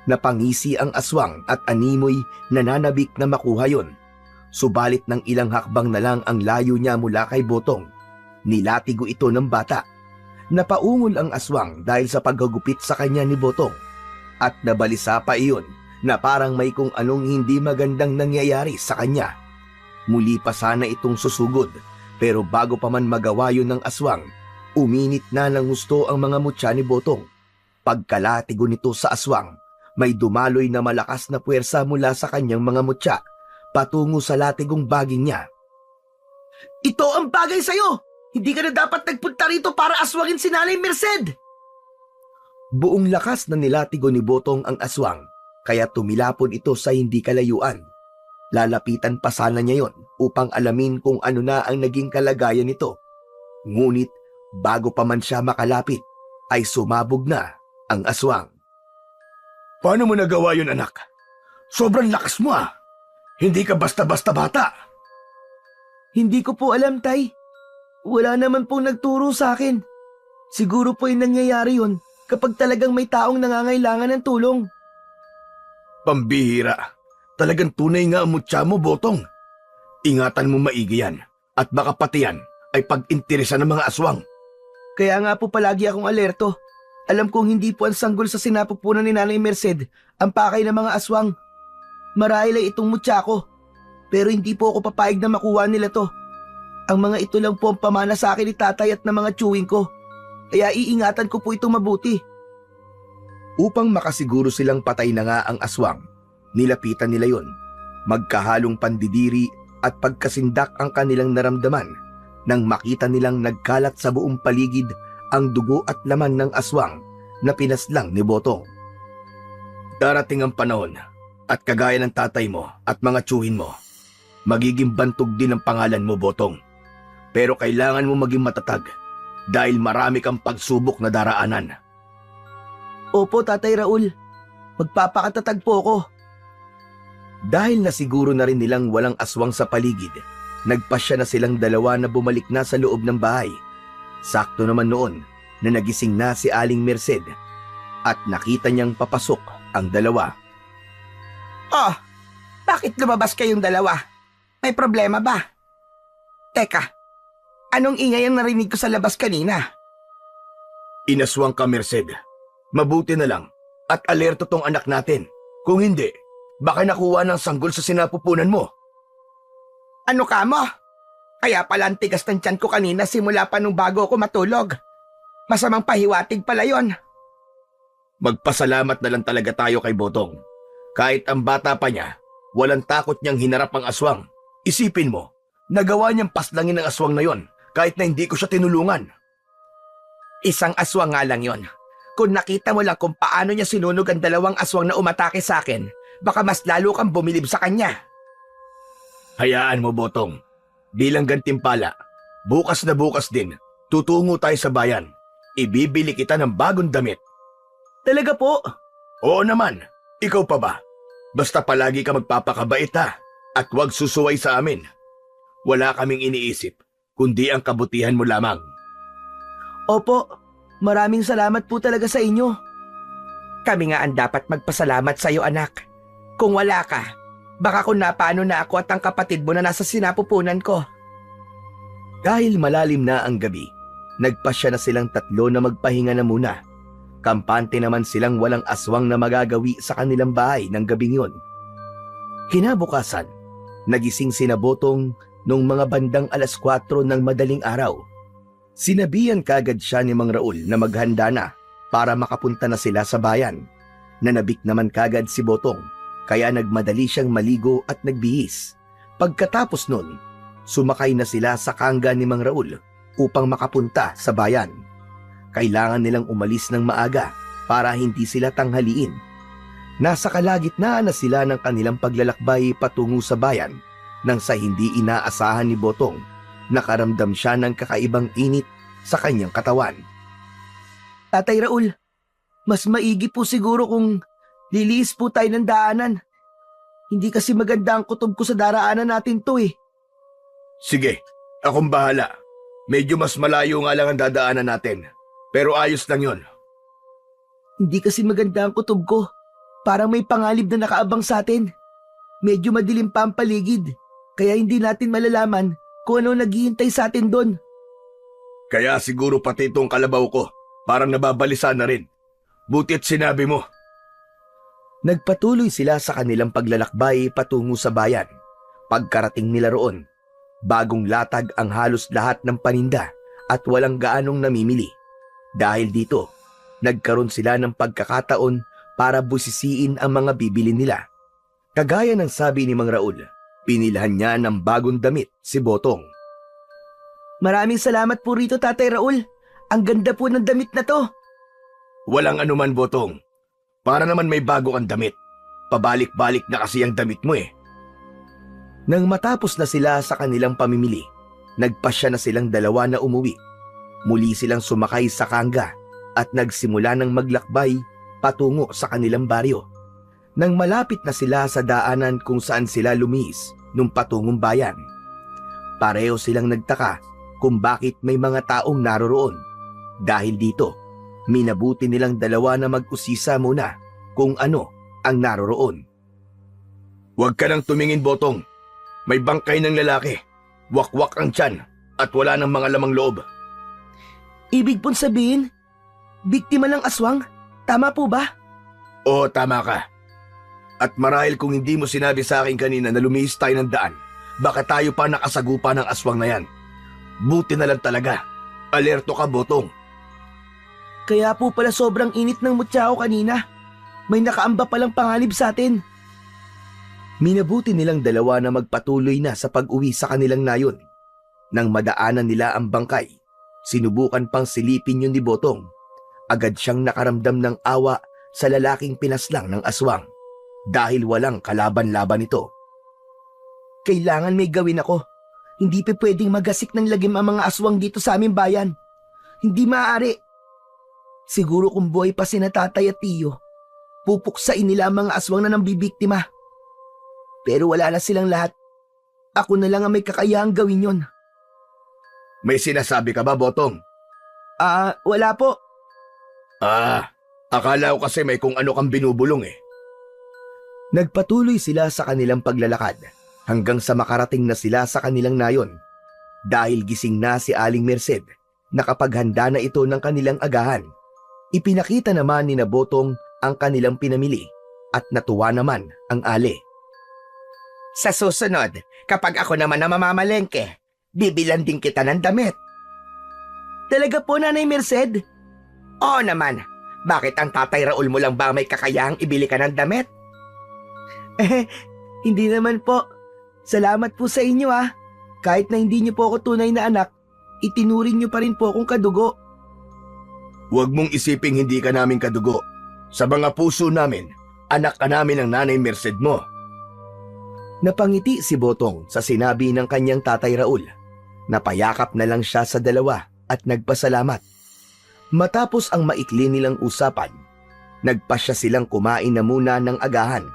Napangisi ang aswang at animoy nananabik na makuha yon. Subalit ng ilang hakbang na lang ang layo niya mula kay Botong, nilatigo ito ng bata. Napaungol ang aswang dahil sa paghagupit sa kanya ni Botong at nabalisa pa iyon na parang may kung anong hindi magandang nangyayari sa kanya. Muli pa sana itong susugod, pero bago pa man magawa yun ng aswang, uminit na ng gusto ang mga mutya ni Botong. Pagkalatigo nito sa aswang, may dumaloy na malakas na puwersa mula sa kanyang mga mutya patungo sa latigong baging niya. Ito ang bagay sa'yo! Hindi ka na dapat nagpunta rito para aswangin si Nanay Merced! Buong lakas na nilatigo ni Botong ang aswang, kaya tumilapon ito sa hindi kalayuan. Lalapitan pa sana niya yon upang alamin kung ano na ang naging kalagayan nito. Ngunit bago pa man siya makalapit, ay sumabog na ang aswang. Paano mo nagawa yun, anak? Sobrang lakas mo ah! Hindi ka basta-basta bata! Hindi ko po alam, Tay. Wala naman pong nagturo sa akin. Siguro po yung nangyayari yun kapag talagang may taong nangangailangan ng tulong. Pambihira! Talagang tunay nga ang mutya mo, Botong. Ingatan mo maigi yan at baka pati yan ay pag-interesan ng mga aswang. Kaya nga po palagi akong alerto. Alam kong hindi po ang sanggol sa sinapupunan ni Nanay Merced ang pakay ng mga aswang. Marahil ay itong mutya ko, pero hindi po ako papayag na makuha nila to. Ang mga ito lang po ang pamana sa akin ni tatay at ng mga tiyuwing ko. Kaya iingatan ko po itong mabuti. Upang makasiguro silang patay na nga ang aswang, nilapitan nila yon. Magkahalong pandidiri at pagkasindak ang kanilang naramdaman nang makita nilang nagkalat sa buong paligid ang dugo at laman ng aswang na pinaslang ni Botong. Darating ang panahon at kagaya ng tatay mo at mga tiyuhin mo, magiging bantog din ang pangalan mo, Botong. Pero kailangan mo maging matatag dahil marami kang pagsubok na daraanan. Opo, Tatay Raul. Magpapakatatag po ako. Dahil nasiguro na rin nilang walang aswang sa paligid, nagpasya na silang dalawa na bumalik na sa loob ng bahay. Sakto naman noon na nagising na si Aling Merced at nakita niyang papasok ang dalawa. Oh, bakit lumabas kayong dalawa? May problema ba? Teka, anong ingay ang narinig ko sa labas kanina? Inaswang ka, Merced. Mabuti na lang at alerto tong anak natin. Kung hindi, Baka nakuha ng sanggol sa sinapupunan mo. Ano ka mo? Kaya pala ang tigas ng tiyan ko kanina simula pa nung bago ako matulog. Masamang pahiwatig pala yon. Magpasalamat na lang talaga tayo kay Botong. Kahit ang bata pa niya, walang takot niyang hinarap ang aswang. Isipin mo, nagawa niyang paslangin ang aswang na yon kahit na hindi ko siya tinulungan. Isang aswang nga lang yon. Kung nakita mo lang kung paano niya sinunog ang dalawang aswang na umatake sa akin, baka mas lalo kang bumilib sa kanya. Hayaan mo, Botong. Bilang gantimpala, bukas na bukas din, tutungo tayo sa bayan. Ibibili kita ng bagong damit. Talaga po? Oo naman, ikaw pa ba? Basta palagi ka magpapakabait ha, at huwag susuway sa amin. Wala kaming iniisip, kundi ang kabutihan mo lamang. Opo, maraming salamat po talaga sa inyo. Kami nga ang dapat magpasalamat sa iyo, anak. Kung wala ka, baka kung napaano na ako at ang kapatid mo na nasa sinapupunan ko. Dahil malalim na ang gabi, nagpasya na silang tatlo na magpahinga na muna. Kampante naman silang walang aswang na magagawi sa kanilang bahay ng gabing yun. Kinabukasan, nagising sina Botong nung mga bandang 4:00 ng madaling araw. Sinabihan kagad siya ni Mang Raul na maghanda na para makapunta na sila sa bayan. Nanabik naman kagad si Botong, kaya nagmadali siyang maligo at nagbihis. Pagkatapos nun, sumakay na sila sa kangga ni Mang Raul upang makapunta sa bayan. Kailangan nilang umalis ng maaga para hindi sila tanghaliin. Nasa kalagitnaan na sila ng kanilang paglalakbay patungo sa bayan nang sa hindi inaasahan ni Botong, nakaramdam siya ng kakaibang init sa kanyang katawan. Tatay Raul, mas maigi po siguro kung liliis po tayo ng daanan. Hindi kasi maganda ang kutob ko sa daraanan natin to eh. Sige, akong bahala. Medyo mas malayo nga lang ang dadaanan natin. Pero ayos lang yun. Hindi kasi maganda ang kutob ko. Parang may pangalib na nakaabang sa atin. Medyo madilim pa ang paligid. Kaya hindi natin malalaman kung ano naghihintay sa atin doon. Kaya siguro pati itong kalabaw ko, parang nababalisa na rin. Buti't sinabi mo. Nagpatuloy sila sa kanilang paglalakbay patungo sa bayan. Pagkarating nila roon, bagong latag ang halos lahat ng paninda at walang gaanong namimili. Dahil dito, nagkaroon sila ng pagkakataon para busisiin ang mga bibili nila. Kagaya ng sabi ni Mang Raul, pinilhan niya ng bagong damit si Botong. Maraming salamat po rito, Tatay Raul. Ang ganda po ng damit na to. Walang anuman, Botong. Para naman may bago kang damit. Pabalik-balik na kasi ang damit mo eh. Nang matapos na sila sa kanilang pamimili, nagpasya na silang dalawa na umuwi. Muli silang sumakay sa kangga at nagsimula ng maglakbay patungo sa kanilang baryo. Nang malapit na sila sa daanan kung saan sila lumihis nung patungong bayan, pareho silang nagtaka kung bakit may mga taong naroroon. Dahil dito, minabuti nilang dalawa na mag-usisa muna kung ano ang naroroon. Huwag ka nang tumingin, Botong. May bangkay ng lalaki. Wakwak ang tiyan at wala ng mga lamang loob. Ibig pong sabihin, biktima ng aswang? Tama po ba? Oo, tama ka. At marahil kung hindi mo sinabi sa akin kanina na lumihis tayo ng daan, baka tayo pa nakasagupa ng aswang na yan. Buti na lang talaga. Alerto ka, Botong. Kaya po pala sobrang init ng mutya ko kanina. May nakaamba palang panganib sa atin. Minabuti nilang dalawa na magpatuloy na sa pag-uwi sa kanilang nayon. Nang madaanan nila ang bangkay, sinubukan pang silipin yun ni Botong. Agad siyang nakaramdam ng awa sa lalaking pinaslang ng aswang dahil walang kalaban-laban ito. Kailangan may gawin ako. Hindi pa pwedeng magasik ng lagim ang mga aswang dito sa aming bayan. Hindi maaari. Siguro kung buhay pa sina tatay at tiyo, pupuksain nila ang mga aswang na nambibiktima. Pero wala na silang lahat. Ako na lang ang may kakayahang gawin yon. May sinasabi ka ba, Botong? Wala po. Akala ko kasi may kung ano kang binubulong eh. Nagpatuloy sila sa kanilang paglalakad hanggang sa makarating na sila sa kanilang nayon. Dahil gising na si Aling Merced, nakapaghanda na ito ng kanilang agahan. Ipinakita naman ni Botong ang kanilang pinamili at natuwa naman ang Ali. Sa susunod, kapag ako naman na mamamalengke, bibilan din kita ng damit. Talaga po, Nanay Merced? Oo naman, bakit ang Tatay Raul mo lang ba may kakayahang ibili ka ng damit? Hindi naman po. Salamat po sa inyo ah. Kahit na hindi niyo po ako tunay na anak, itinuring niyo pa rin po akong kadugo. Huwag mong isiping hindi ka namin kadugo. Sa mga puso namin, anak ka namin ng Nanay Merced mo. Napangiti si Botong sa sinabi ng kanyang Tatay Raul. Napayakap na lang siya sa dalawa at nagpasalamat. Matapos ang maikli nilang usapan, nagpasya silang kumain na muna ng agahan.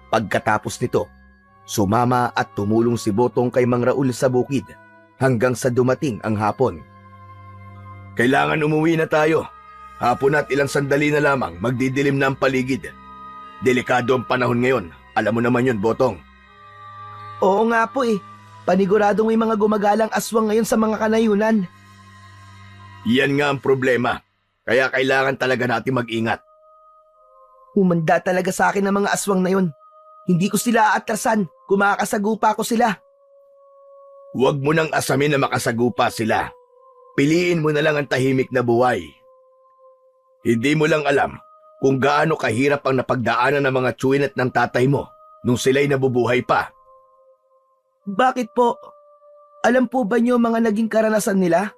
Pagkatapos nito, sumama at tumulong si Botong kay Mang Raul sa bukid hanggang sa dumating ang hapon. Kailangan umuwi na tayo. Hapon at ilang sandali na lamang magdidilim na ang paligid. Delikado ang panahon ngayon. Alam mo naman yun, Botong. Oo nga po eh. Paniguradong may mga gumagalang aswang ngayon sa mga kanayunan. Yan nga ang problema. Kaya kailangan talaga natin mag-ingat. Humanda talaga sa akin ang mga aswang na yun. Hindi ko sila aatrasan. Kumakasagupa ko sila. Huwag mo nang asamin na makasagupa sila. Piliin mo na lang ang tahimik na buhay. Hindi mo lang alam kung gaano kahirap ang napagdaanan ng mga tsuin at ng tatay mo nung sila'y nabubuhay pa. Bakit po? Alam po ba niyo mga naging karanasan nila?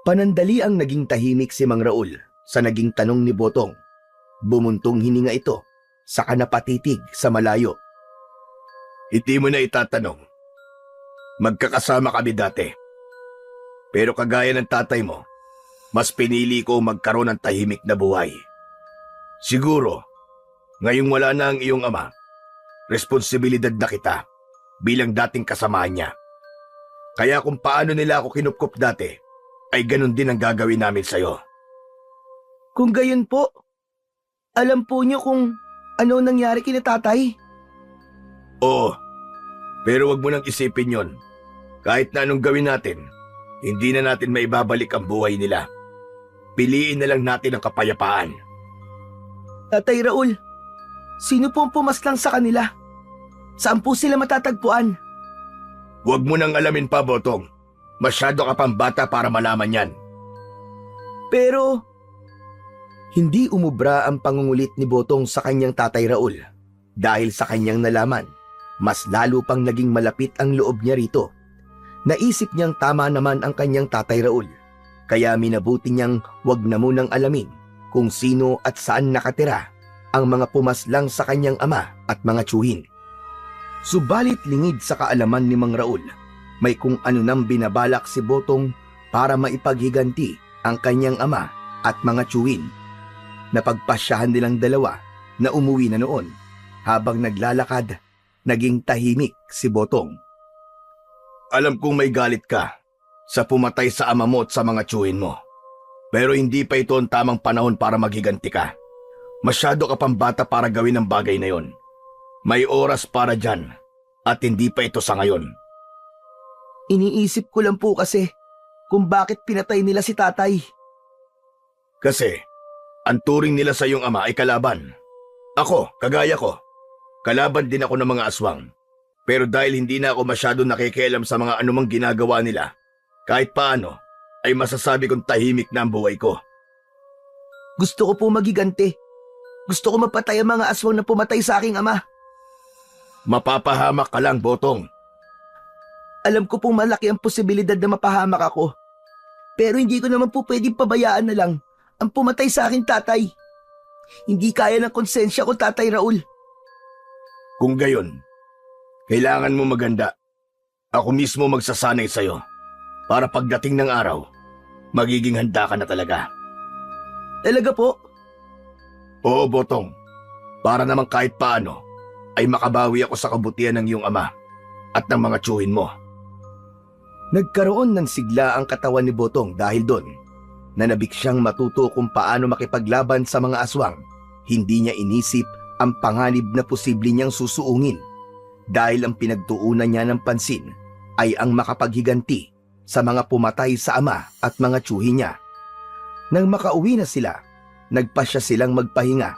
Panandali ang naging tahimik si Mang Raul sa naging tanong ni Botong. Bumuntong hininga ito, saka napatitig sa malayo. Hindi mo na itatanong. Magkakasama kami dati. Pero kagaya ng tatay mo, mas pinili ko magkaroon ng tahimik na buhay. Siguro, ngayong wala na ang iyong ama, responsibilidad na kita bilang dating kasamahan niya. Kaya kung paano nila ako kinupkup dati, ay ganun din ang gagawin namin sa'yo. Kung gayon po, alam po niyo kung ano nangyari kina tatay? Oo, pero wag mo nang isipin yon. Kahit na anong gawin natin, hindi na natin maibabalik ang buhay nila. Piliin na lang natin ang kapayapaan. Tatay Raul, sino po ang pumaslang sa kanila? Saan po sila matatagpuan? Huwag mo nang alamin pa, Botong. Masyado ka pang bata para malaman yan. Pero, Hindi umubra ang pangungulit ni Botong sa kanyang Tatay Raul. Dahil sa kanyang nalaman, mas lalo pang naging malapit ang loob niya rito. Naisip niyang tama naman ang kanyang Tatay Raul. Kaya minabuti niyang wag na munang alamin kung sino at saan nakatira ang mga pumaslang sa kanyang ama at mga tsuhin. Subalit lingid sa kaalaman ni Mang Raul, may kung ano nang binabalak si Botong para maipaghiganti ang kanyang ama at mga tsuhin. Napagpasyahan nilang dalawa na umuwi na noon. Habang naglalakad, naging tahimik si Botong. Alam kong may galit ka sa pumatay sa ama mo at sa mga tsuhin mo. Pero hindi pa ito ang tamang panahon para maghiganti ka. Masyado ka pang bata para gawin ang bagay na yon. May oras para dyan at hindi pa ito sa ngayon. iniisip ko lang po kasi kung bakit pinatay nila si tatay. Kasi ang turing nila sa iyong ama ay kalaban. Ako, kagaya ko, kalaban din ako ng mga aswang. Pero dahil hindi na ako masyado nakikialam sa mga anumang ginagawa nila, kahit paano ay masasabi kong tahimik na ang buhay ko. Gusto ko po magiganti. Gusto ko mapatay ang mga aswang na pumatay sa aking ama. Mapapahamak ka lang, Botong. Alam ko pong malaki ang posibilidad na mapahamak ako. Pero hindi ko naman po pwedeng pabayaan na lang ang pumatay sa aking tatay. Hindi kaya ng konsensya ko, Tatay Raul. Kung gayon, kailangan mo maganda. Ako mismo magsasanay sa'yo para pagdating ng araw, magiging handa ka na talaga. Talaga po? Oo, Botong. Para naman kahit paano, ay makabawi ako sa kabutihan ng iyong ama at ng mga tsuhin mo. Nagkaroon ng sigla ang katawan ni Botong dahil doon. Nanabik siyang matuto kung paano makipaglaban sa mga aswang. Hindi niya inisip ang panganib na posible niyang susuungin dahil ang pinagtuunan niya ng pansin ay ang makapaghiganti sa mga pumatay sa ama at mga tsuhin niya. Nang makauwi na sila, nagpasya silang magpahinga.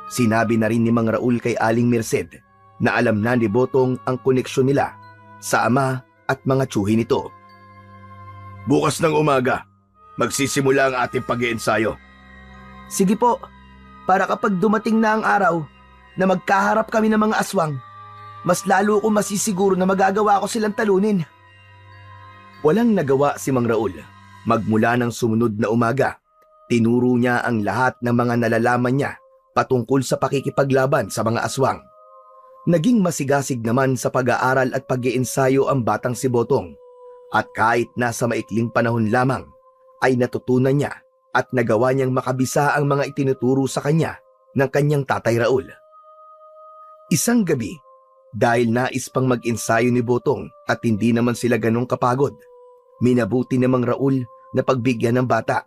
Sinabi na rin ni Mang Raul kay Aling Merced na alam na ni Botong ang koneksyon nila sa ama at mga tsuhin nito. Bukas ng umaga, magsisimula ang ating pag-iensayo. Sige po, para kapag dumating na ang araw na magkaharap kami ng mga aswang, mas lalo ko masisiguro na magagawa ko silang talunin. Walang nagawa si Mang Raul. Magmula ng sumunod na umaga, tinuro niya ang lahat ng mga nalalaman niya patungkol sa pakikipaglaban sa mga aswang. Naging masigasig naman sa pag-aaral at pag-iensayo ang batang si Botong, at kahit nasa maikling panahon lamang ay natutunan niya at nagawa niyang makabisa ang mga itinuturo sa kanya ng kanyang tatay Raul. Isang gabi, dahil nais pang mag-ensayo ni Botong at hindi naman sila ganong kapagod, minabuti ni Mang Raul na pagbigyan ng bata.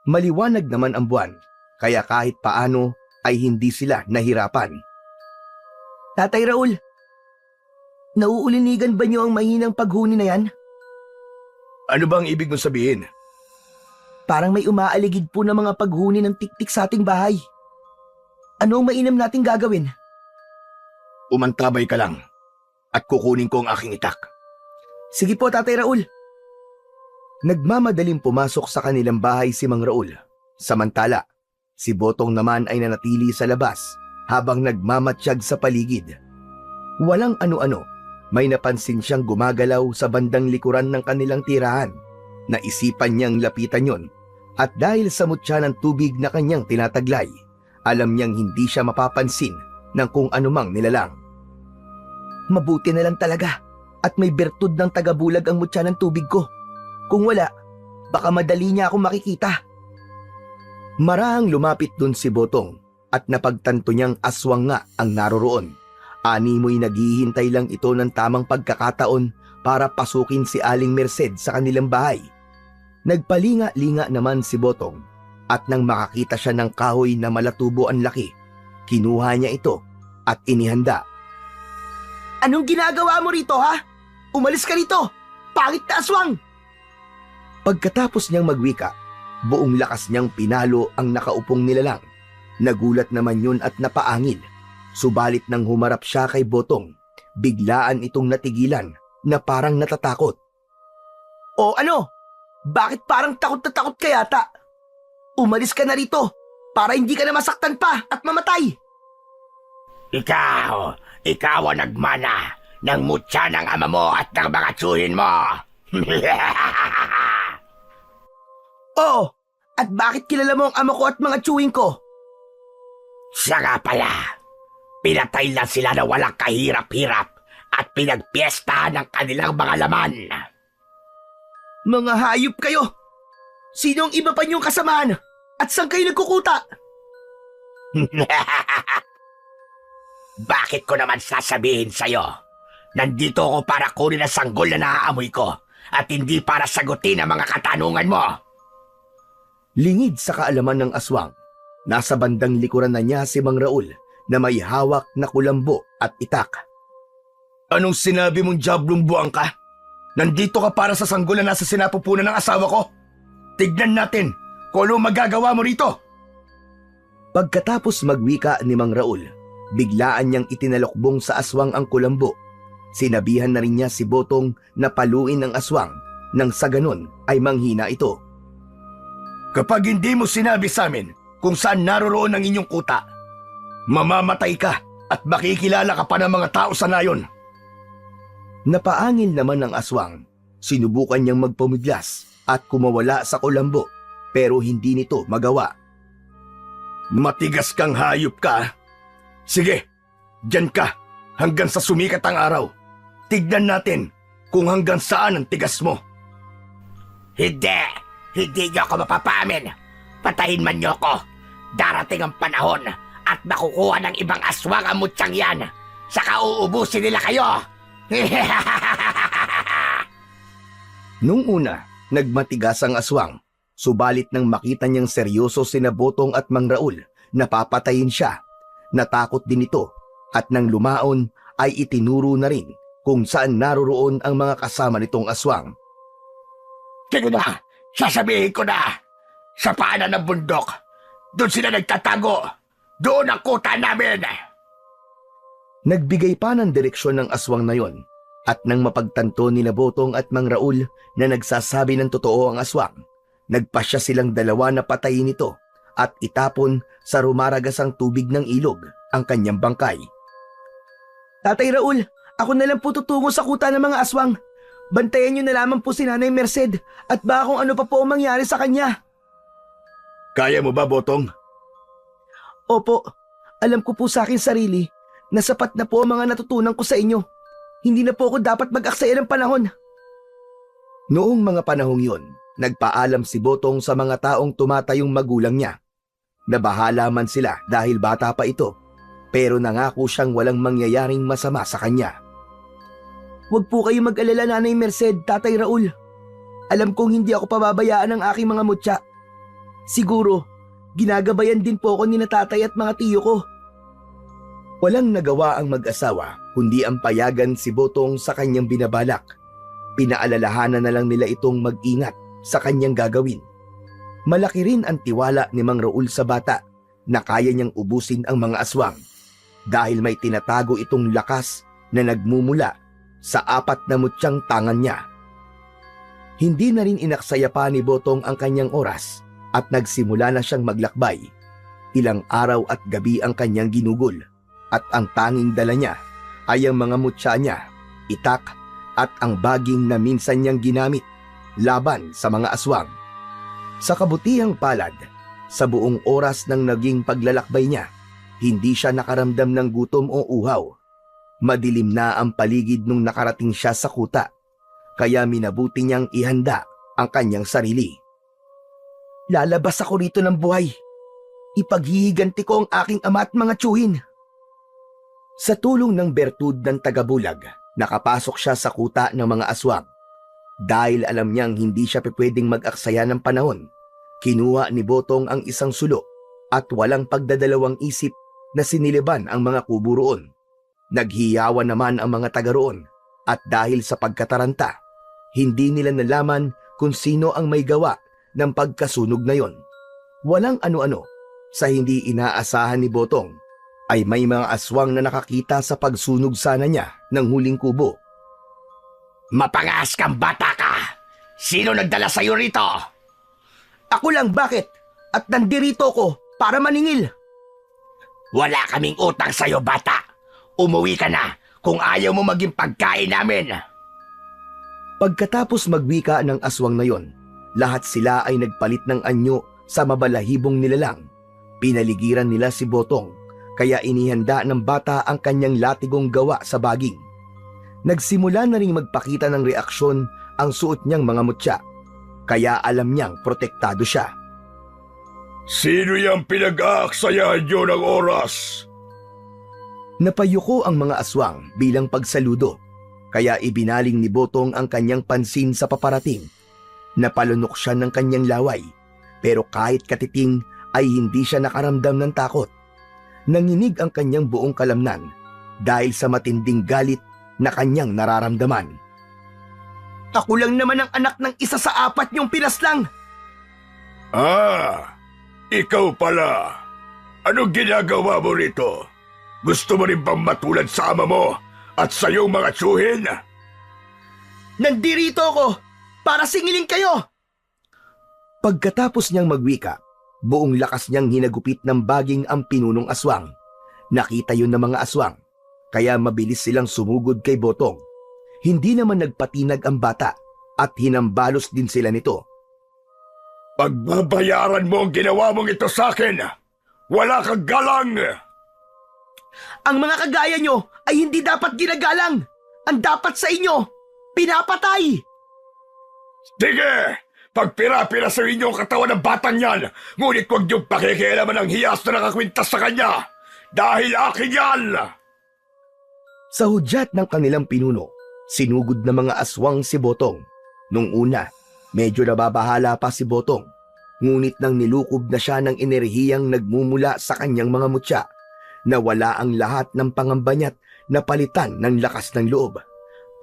Maliwanag naman ang buwan, kaya kahit paano ay hindi sila nahirapan. Tatay Raul, nauulinigan ba niyo ang mahinang paghuni na yan? Ano bang ibig mong sabihin? Parang may umaaligid po ng mga paghuni ng tiktik sa ating bahay. Ano ang mainam nating gagawin? Umantabay ka lang at kukunin ko ang aking itak. Sige po, Tatay Raul. Nagmamadaling pumasok sa kanilang bahay si Mang Raul. Samantala, si Botong naman ay nanatili sa labas habang nagmamatsyag sa paligid. Walang ano-ano, may napansin siyang gumagalaw sa bandang likuran ng kanilang tirahan. Naisipan niyang lapitan yon, at dahil sa mutya ng tubig na kanyang tinataglay, alam niyang hindi siya mapapansin ng kung anumang nilalang. Mabuti na lang talaga at may bertud ng tagabulag ang mutya ng tubig ko. Kung wala, baka madali niya akong makikita. Marahang lumapit dun si Botong at napagtanto niyang aswang nga ang naroroon. Animoy naghihintay lang ito ng tamang pagkakataon para pasukin si Aling Merced sa kanilang bahay. Nagpalinga-linga naman si Botong at nang makakita siya ng kahoy na malatubo ang laki, kinuha niya ito at inihanda. Anong ginagawa mo rito, ha? Umalis ka rito! Pangit na aswang! Pagkatapos niyang magwika, buong lakas niyang pinalo ang nakaupong nilalang. Nagulat naman yun at napaangil. Subalit nang humarap siya kay Botong, biglaan itong natigilan na parang natatakot. O ano? Bakit parang takot na takot ka yata? Umalis ka na rito para hindi ka na masaktan pa at mamatay. Ikaw ang nagmana ng mutya ng ama mo at ng mga tsuhin mo. Oo, at bakit kilala mo ang ama ko at mga tsuhin ko? Siya nga pala, pinatay lang sila na walang kahirap-hirap at pinagpiestahan ng kanilang mga laman. Mga hayop kayo! Sino ang iba pa niyong kasamahan? At saan kayo nagkukuta? Bakit ko naman sasabihin sa'yo? Nandito ako para kunin ang sanggol na naaamoy ko at hindi para sagutin ang mga katanungan mo. Lingid sa kaalaman ng aswang, nasa bandang likuran na niya si Mang Raul na may hawak na kulambo at itak. Anong sinabi mong diablong buwang ka? Nandito ka para sa sanggol na nasa sinapupunan ng asawa ko. Tignan natin kung ano magagawa mo rito. Pagkatapos magwika ni Mang Raul, biglaan niyang itinalokbong sa aswang ang kulambo. Sinabihan na rin niya si Botong na paluin ang aswang nang sa ganon ay manghina ito. Kapag hindi mo sinabi sa amin kung saan naroroon ang inyong kuta, mamamatay ka at makikilala ka pa ng mga tao sa nayon. Napaangil naman ang aswang. Sinubukan niyang magpumiglas at kumawala sa kulambo pero hindi nito magawa. Matigas kang hayop ka. Sige, dyan ka hanggang sa sumikat ang araw. Tignan natin kung hanggang saan ang tigas mo. Hindi niyo ako mapapamin. Patayin man niyo ako. Darating ang panahon at makukuha ng ibang aswang ang mutyang yan. Saka uubusin nila kayo. Nung una, nagmatigas ang aswang. Subalit nang makita niyang seryoso sina Botong at Mang Raul, napapatayin siya. Natakot din ito at nang lumaon ay itinuro na rin kung saan naroroon ang mga kasama nitong aswang. Sige na, sasabihin ko na. Sa paanan ng bundok, doon sila nagtatago. Doon ang kuta namin! Nagbigay pa ng direksyon ng aswang na yon at nang mapagtanto nila Botong at Mang Raul na nagsasabi ng totoo ang aswang, nagpasya silang dalawa na patayin ito at itapon sa rumaragasang tubig ng ilog ang kanyang bangkay. Tatay Raul, ako na lang po tutungo sa kuta ng mga aswang. Bantayan niyo na lamang po si Nanay Merced at baka kung ano pa po ang mangyari sa kanya. Kaya mo ba, Botong? Opo, alam ko po sa akin sarili na sapat na po ang mga natutunan ko sa inyo. Hindi na po ako dapat mag-aksaya ng panahon. Noong mga panahong yon, nagpaalam si Botong sa mga taong tumatayong magulang niya. Nabahala man sila dahil bata pa ito, pero nangako siyang walang mangyayaring masama sa kanya. Huwag po kayo mag-alala, Nanay Merced, Tatay Raul. Alam kong hindi ako pababayaan ng aking mga mutya. Siguro, ginagabayan din po ako ni na tatay at mga tiyo ko. Walang nagawa ang mag-asawa kundi ang payagan si Botong sa kanyang binabalak. Pinaalalahanan na lang nila itong mag-ingat sa kanyang gagawin. Malaki rin ang tiwala ni Mang Raul sa bata na kaya niyang ubusin ang mga aswang dahil may tinatago itong lakas na nagmumula sa 4 na mutyang tangan niya. Hindi na rin inaksaya pa ni Botong ang kanyang oras at nagsimula na siyang maglakbay. Ilang araw at gabi ang kanyang ginugol at ang tanging dala niya ay ang mga mutya niya, itak at ang baging na minsan niyang ginamit laban sa mga aswang. Sa kabutihang palad, sa buong oras ng naging paglalakbay niya, hindi siya nakaramdam ng gutom o uhaw. Madilim na ang paligid nung nakarating siya sa kuta, kaya minabuti niyang ihanda ang kanyang sarili. Lalabas ako rito ng buhay. Ipaghihiganti ko ang aking ama at mga tiyuhin. Sa tulong ng bertud ng tagabulag, nakapasok siya sa kuta ng mga aswang. Dahil alam niyang hindi siya pwedeng mag-aksaya ng panahon, kinuha ni Botong ang isang sulo at walang pagdadalawang isip na siniliban ang mga kubo roon. Naghiyawan naman ang mga taga roon at dahil sa pagkataranta, hindi nila nalaman kung sino ang may gawa ng pagkasunog na yon. Walang ano-ano, sa hindi inaasahan ni Botong, ay may mga aswang na nakakita sa pagsunog sana niya ng huling kubo. Mapangas kang bata ka! Sino nagdala sa'yo rito? Ako lang, bakit? At nandirito ko para maningil. Wala kaming utang sa'yo, bata. Umuwi ka na kung ayaw mo maging pagkain namin. Pagkatapos magwika ng aswang na yon, lahat sila ay nagpalit ng anyo sa mabalahibong nilalang. Pinaligiran nila si Botong, kaya inihanda ng bata ang kanyang latigong gawa sa baging. Nagsimula na ring magpakita ng reaksyon ang suot niyang mga mutya, kaya alam niyang protektado siya. Sino yung pinag-aaksayahan nyo ng oras? Napayuko ang mga aswang bilang pagsaludo, kaya ibinaling ni Botong ang kanyang pansin sa paparating. Napalunok siya ng kanyang laway, pero kahit katiting ay hindi siya nakaramdam ng takot. Nanginig ang kanyang buong kalamnan dahil sa matinding galit na kanyang nararamdaman. Ako lang naman ang anak ng isa sa 4 niyong pinaslang. Ah, ikaw pala. Anong ginagawa mo rito? Gusto mo rin bang matulad sa ama mo at sa iyong mga tiyuhin? Nandirito ako para singilin kayo. Pagkatapos niyang magwika, buong lakas niyang hinagupit ng baging ang pinunong aswang. Nakita yun ng mga aswang, kaya mabilis silang sumugod kay Botong. Hindi naman nagpatinag ang bata at hinambalos din sila nito. Pagbabayaran mo ang ginawa mong ito sa akin. Wala kang galang. Ang mga kagaya nyo ay hindi dapat ginagalang. Ang dapat sa inyo, pinapatay. Sige, pagpira-pira sa inyong katawan ng batang yan, ngunit huwag niyong pakikialaman ang hiyas na nakakwintas sa kanya. Dahil akin yan! Sa hudyat ng kanilang pinuno, sinugod na mga aswang si Botong. Nung una, medyo nababahala pa si Botong, ngunit nang nilukob na siya ng enerhiyang nagmumula sa kanyang mga mutya, nawala ang lahat ng pangamba niya't napalitan ng lakas ng loob.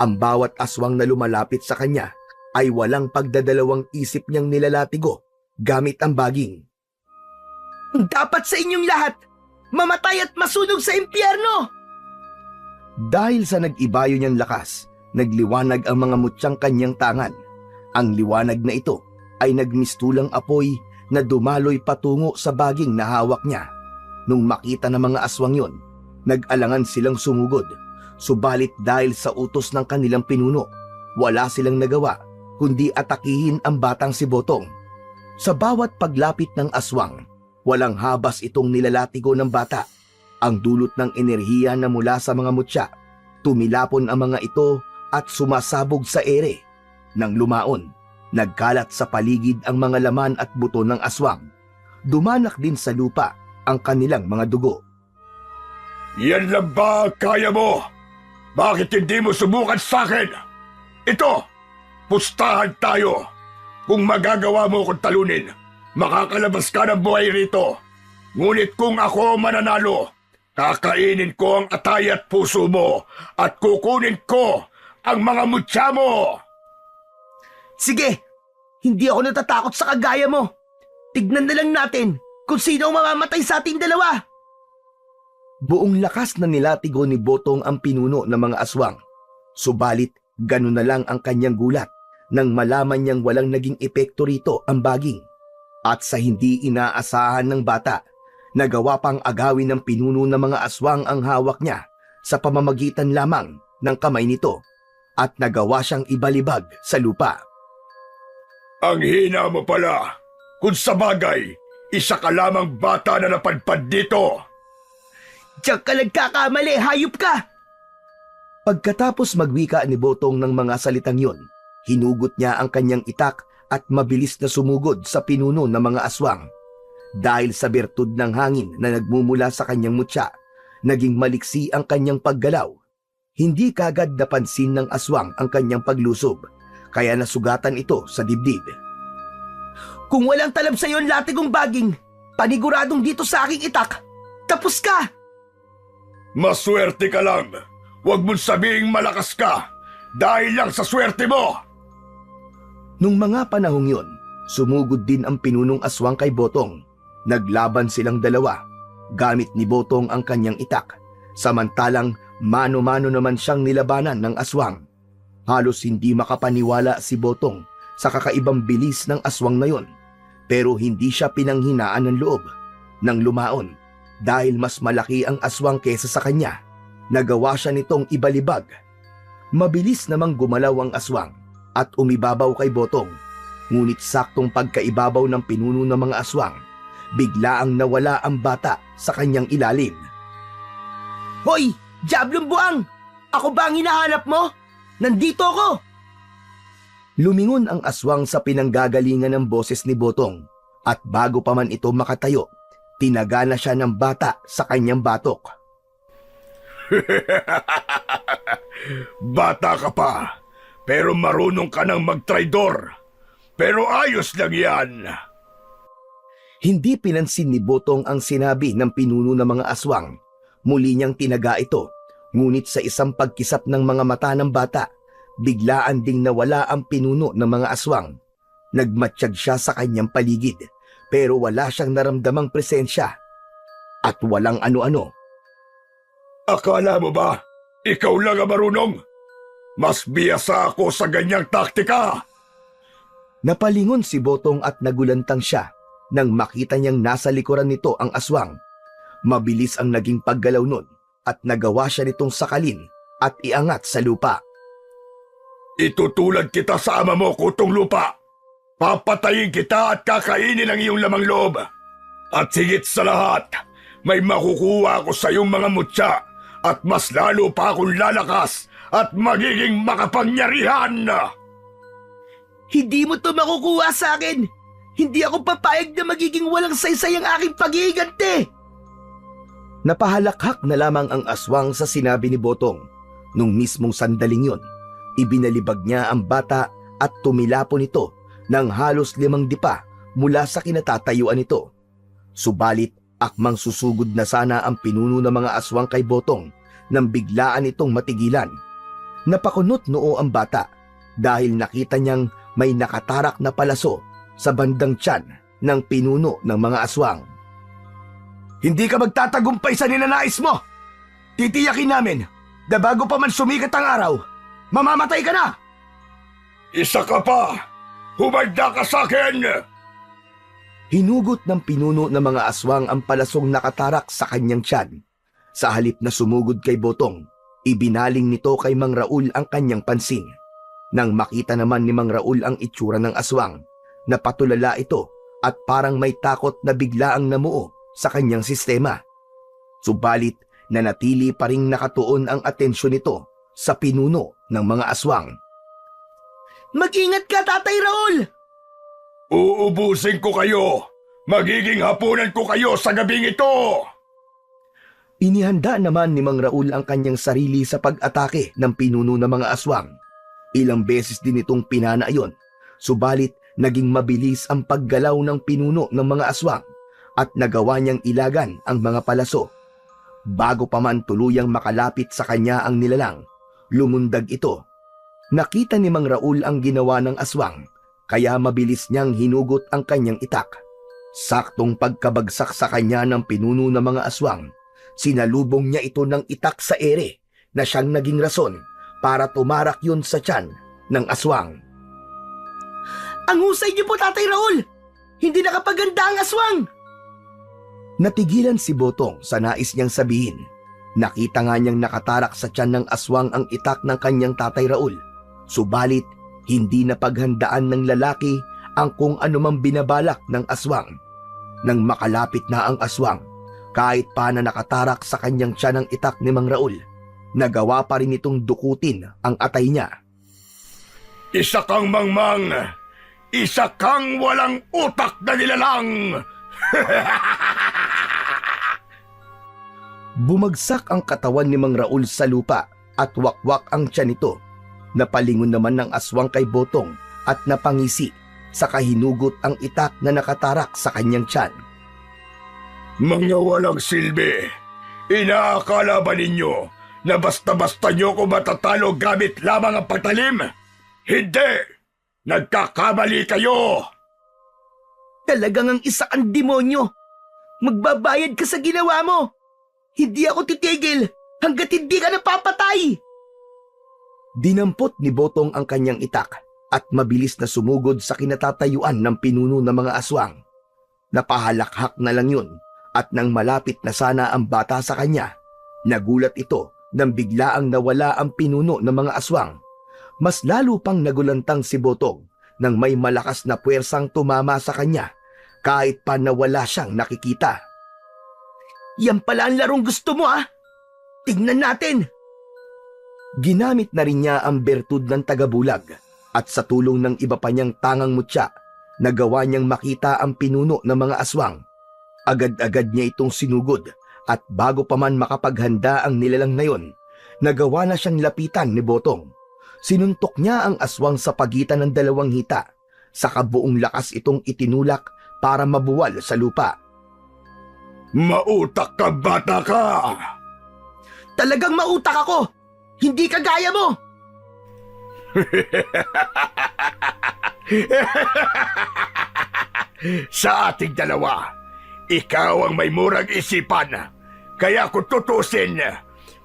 Ang bawat aswang na lumalapit sa kanya ay walang pagdadalawang isip niyang nilalatigo gamit ang baging. Dapat sa inyong lahat, Mamatay at masunog sa impyerno! Dahil sa nag-ibayo niyang lakas, nagliwanag ang mga mutyang kanyang tangan. Ang liwanag na ito ay nagmistulang apoy na dumaloy patungo sa baging na hawak niya. Nung makita ng mga aswang yon, nag-alangan silang sumugod. Subalit dahil sa utos ng kanilang pinuno, wala silang nagawa kundi atakihin ang batang si Botong. Sa bawat paglapit ng aswang, walang habas itong nilalatigo ng bata. Ang dulot ng enerhiya na mula sa mga mutya, tumilapon ang mga ito at sumasabog sa ere. Nang lumaon, nagkalat sa paligid ang mga laman at buto ng aswang. Dumanak din sa lupa ang kanilang mga dugo. Yan lang ba ang kaya mo? Bakit hindi mo subukan sa akin? Ito, pustahan tayo. Kung magagawa mo kong talunin, makakalabas ka ng buhay rito. Ngunit kung ako mananalo, kakainin ko ang atay at puso mo at kukunin ko ang mga mutya mo. Sige, hindi ako natatakot sa kagaya mo. Tignan na lang natin kung sino ang mamamatay sa ating dalawa. Buong lakas na nilatigo ni Botong ang pinuno ng mga aswang. Subalit, ganun na lang ang kanyang gulat nang malaman niyang walang naging epekto rito ang baging. At sa hindi inaasahan ng bata, nagawa pang agawin ng pinuno ng mga aswang ang hawak niya sa pamamagitan lamang ng kamay nito at nagawa siyang ibalibag sa lupa. Ang hina mo pala. Kung sa bagay, isa ka lamang bata na napadpad dito. Diyan ka nagkakamali, hayop ka! Pagkatapos magwika ni Botong ng mga salitang yon, hinugot niya ang kanyang itak at mabilis na sumugod sa pinuno ng mga aswang. Dahil sa bertud ng hangin na nagmumula sa kanyang mutya, naging maliksi ang kanyang paggalaw. Hindi kagad napansin ng aswang ang kanyang paglusob, kaya nasugatan ito sa dibdib. Kung walang talab sa iyo ang latigong baging, paniguradong dito sa aking itak, tapos ka! Maswerte ka lang. Huwag mong sabihing malakas ka dahil lang sa swerte mo. Nung mga panahong yon, sumugod din ang pinunong aswang kay Botong. Naglaban silang dalawa. Gamit ni Botong ang kanyang itak, samantalang mano-mano naman siyang nilabanan ng aswang. Halos hindi makapaniwala si Botong sa kakaibang bilis ng aswang na yon, pero hindi siya pinanghinaan ng loob. Nang lumaon, dahil mas malaki ang aswang kesa sa kanya, nagawa siya nitong ibalibag. Mabilis namang gumalaw ang aswang at umibabaw kay Botong, ngunit saktong pagkaibabaw ng pinuno ng mga aswang, biglaang nawala ang bata sa kanyang ilalim. Hoy! Diablong buang! Ako ba ang hinahanap mo? Nandito ako! Lumingon ang aswang sa pinanggagalingan ng boses ni Botong, at bago pa man ito makatayo, tinagana siya ng bata sa kanyang batok. Bata ka pa, pero marunong ka nang magtraidor. Pero ayos lang yan. Hindi pinansin ni Botong ang sinabi ng pinuno ng mga aswang. Muli niyang tinaga ito, ngunit sa isang pagkisap ng mga mata ng bata, biglaan ding nawala ang pinuno ng mga aswang. Nagmatsyag siya sa kanyang paligid, pero wala siyang naramdamang presensya. At walang ano-ano. Akala mo ba, ikaw lang ang marunong? Mas biyasa ako sa ganyang taktika. Napalingon si Botong at nagulantang siya nang makita niyang nasa likuran nito ang aswang. Mabilis ang naging paggalaw nun at nagawa siya nitong sakalin at iangat sa lupa. Itutulad kita sa ama mo, Kutong Lupa. Papatayin kita at kakainin ang iyong lamang loob. At higit sa lahat, may makukuha ako sa iyong mga mutya at mas lalo pa akong lalakas at magiging makapangyarihan. Hindi mo to makukuha sa akin! Hindi ako papayag na magiging walang saysay ang aking pag-iigante! Napahalakhak na lamang ang aswang sa sinabi ni Botong. Nung mismong sandaling yon, ibinalibag niya ang bata at tumilapon ito ng halos 5 dipa mula sa kinatatayuan nito. Subalit, akmang susugod na sana ang pinuno ng mga aswang kay Botong nang biglaan itong matigilan. Napakunot noo ang bata dahil nakita niyang may nakatarak na palaso sa bandang tiyan ng pinuno ng mga aswang. Hindi ka magtatagumpay sa ninanais mo. Titiyakin namin na bago pa man sumikat ang araw, mamamatay ka na! Isa ka pa! Humanda ka sa akin! Hinugot ng pinuno ng mga aswang ang palasong nakatarak sa kanyang tiyan. Sa halip na sumugod kay Botong, ibinaling nito kay Mang Raul ang kanyang pansin. Nang makita naman ni Mang Raul ang itsura ng aswang, napatulala ito at parang may takot na biglaang namuo sa kanyang sistema. Subalit, nanatili pa ring nakatuon ang atensyon nito sa pinuno ng mga aswang. Mag-ingat ka, Tatay Raul! Uubusin ko kayo! Magiging hapunan ko kayo sa gabing ito! Inihanda naman ni Mang Raul ang kanyang sarili sa pag-atake ng pinuno ng mga aswang. Ilang beses din itong pinana iyon, subalit naging mabilis ang paggalaw ng pinuno ng mga aswang at nagawa niyang ilagan ang mga palaso. Bago pa man tuluyang makalapit sa kanya ang nilalang, lumundag ito. Nakita ni Mang Raul ang ginawa ng aswang, kaya mabilis niyang hinugot ang kanyang itak. Saktong pagkabagsak sa kanya ng pinuno ng mga aswang, sinalubong niya ito ng itak sa ere na siyang naging rason para tumarak yun sa tiyan ng aswang. Ang husay niyo po, Tatay Raul! Hindi nakapaganda ang aswang! Natigilan si Botong sa nais niyang sabihin. Nakita nga niyang nakatarak sa tiyan ng aswang ang itak ng kanyang Tatay Raul. Subalit, hindi napaghandaan ng lalaki ang kung anumang binabalak ng aswang. Nang makalapit na ang aswang, kahit pa na nakatarak sa kanyang tiyan ng itak ni Mang Raul, nagawa pa rin itong dukutin ang atay niya. Isa kang mangmang! Isa kang walang utak na nilalang! Bumagsak ang katawan ni Mang Raul sa lupa at wakwak ang tiyan nito. Napalingon naman ng aswang kay Botong at napangisi sa kahinugot ang itak na nakatarak sa kanyang tiyan. Mga walang silbi! Inaakala ba ninyo na basta-basta nyo ko matatalo gamit lamang ang pagtalim? Hindi! Nagkakamali kayo! Talagang ang isa kang demonyo! Magbabayad ka sa ginawa mo! Hindi ako titigil hanggat hindi ka napapatay! Dinampot ni Botong ang kanyang itak at mabilis na sumugod sa kinatatayuan ng pinuno ng mga aswang. Napahalakhak na lang yun at nang malapit na sana ang bata sa kanya, nagulat ito nang biglaang nawala ang pinuno ng mga aswang. Mas lalo pang nagulantang si Botong nang may malakas na puwersang tumama sa kanya kahit pa nawala siyang nakikita. Yan pala ang larong gusto mo, ah! Tingnan natin! Ginamit na rin niya ang bertud ng tagabulag at sa tulong ng iba pa niyang tangang mutya, nagawa niyang makita ang pinuno ng mga aswang. Agad-agad niya itong sinugod at bago pa man makapaghanda ang nilalang na yon, nagawa na siyang lapitan ni Botong. Sinuntok niya ang aswang sa pagitan ng dalawang hita. Sa kabuong lakas itong itinulak para mabuwal sa lupa. Mautak ka, bata ka! Talagang mautak ako! Hindi kagaya mo! Sa ating dalawa, ikaw ang may murang isipan. Kaya kung tutusin,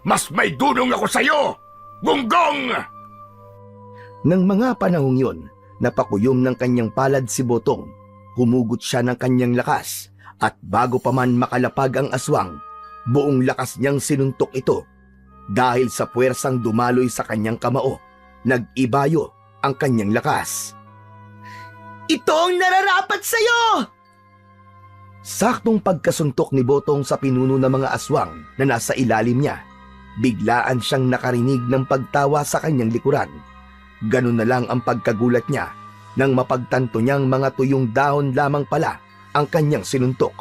mas may dunong ako sa'yo! Gunggong! Nang mga panahong yun, napakuyom ng kanyang palad si Botong. Humugot siya ng kanyang lakas at bago pa man makalapag ang aswang, buong lakas niyang sinuntok ito. Dahil sa puwersang dumaloy sa kanyang kamao, nag-ibayo ang kanyang lakas. Ito ang nararapat sa'yo! Saktong pagkasuntok ni Botong sa pinuno ng mga aswang na nasa ilalim niya, biglaan siyang nakarinig ng pagtawa sa kanyang likuran. Ganun na lang ang pagkagulat niya nang mapagtanto niyang mga tuyong dahon lamang pala ang kanyang sinuntok.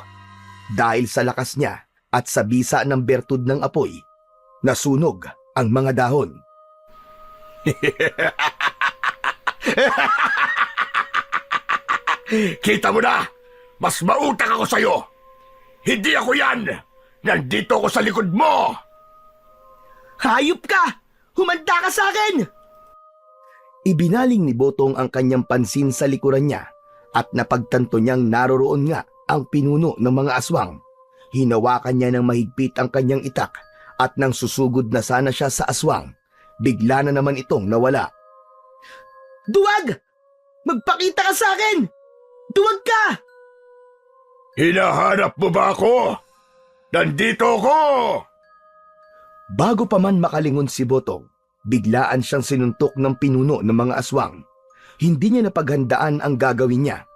Dahil sa lakas niya at sa bisa ng bertud ng apoy, nasunog ang mga dahon. Kita mo na! Mas mautak ako sa'yo! Hindi ako yan! Nandito ako sa likod mo! Hayop ka! Humanda ka sa akin! Ibinaling ni Botong ang kanyang pansin sa likuran niya at napagtanto niyang naroroon nga ang pinuno ng mga aswang. Hinawakan niya ng mahigpit ang kanyang itak at nang susugod na sana siya sa aswang, bigla na naman itong nawala. Duwag! Magpakita ka sa akin! Duwag ka! Hinahanap mo ba ako? Nandito ako! Bago pa man makalingon si Botong, biglaan siyang sinuntok ng pinuno ng mga aswang. Hindi niya napaghandaan ang gagawin niya,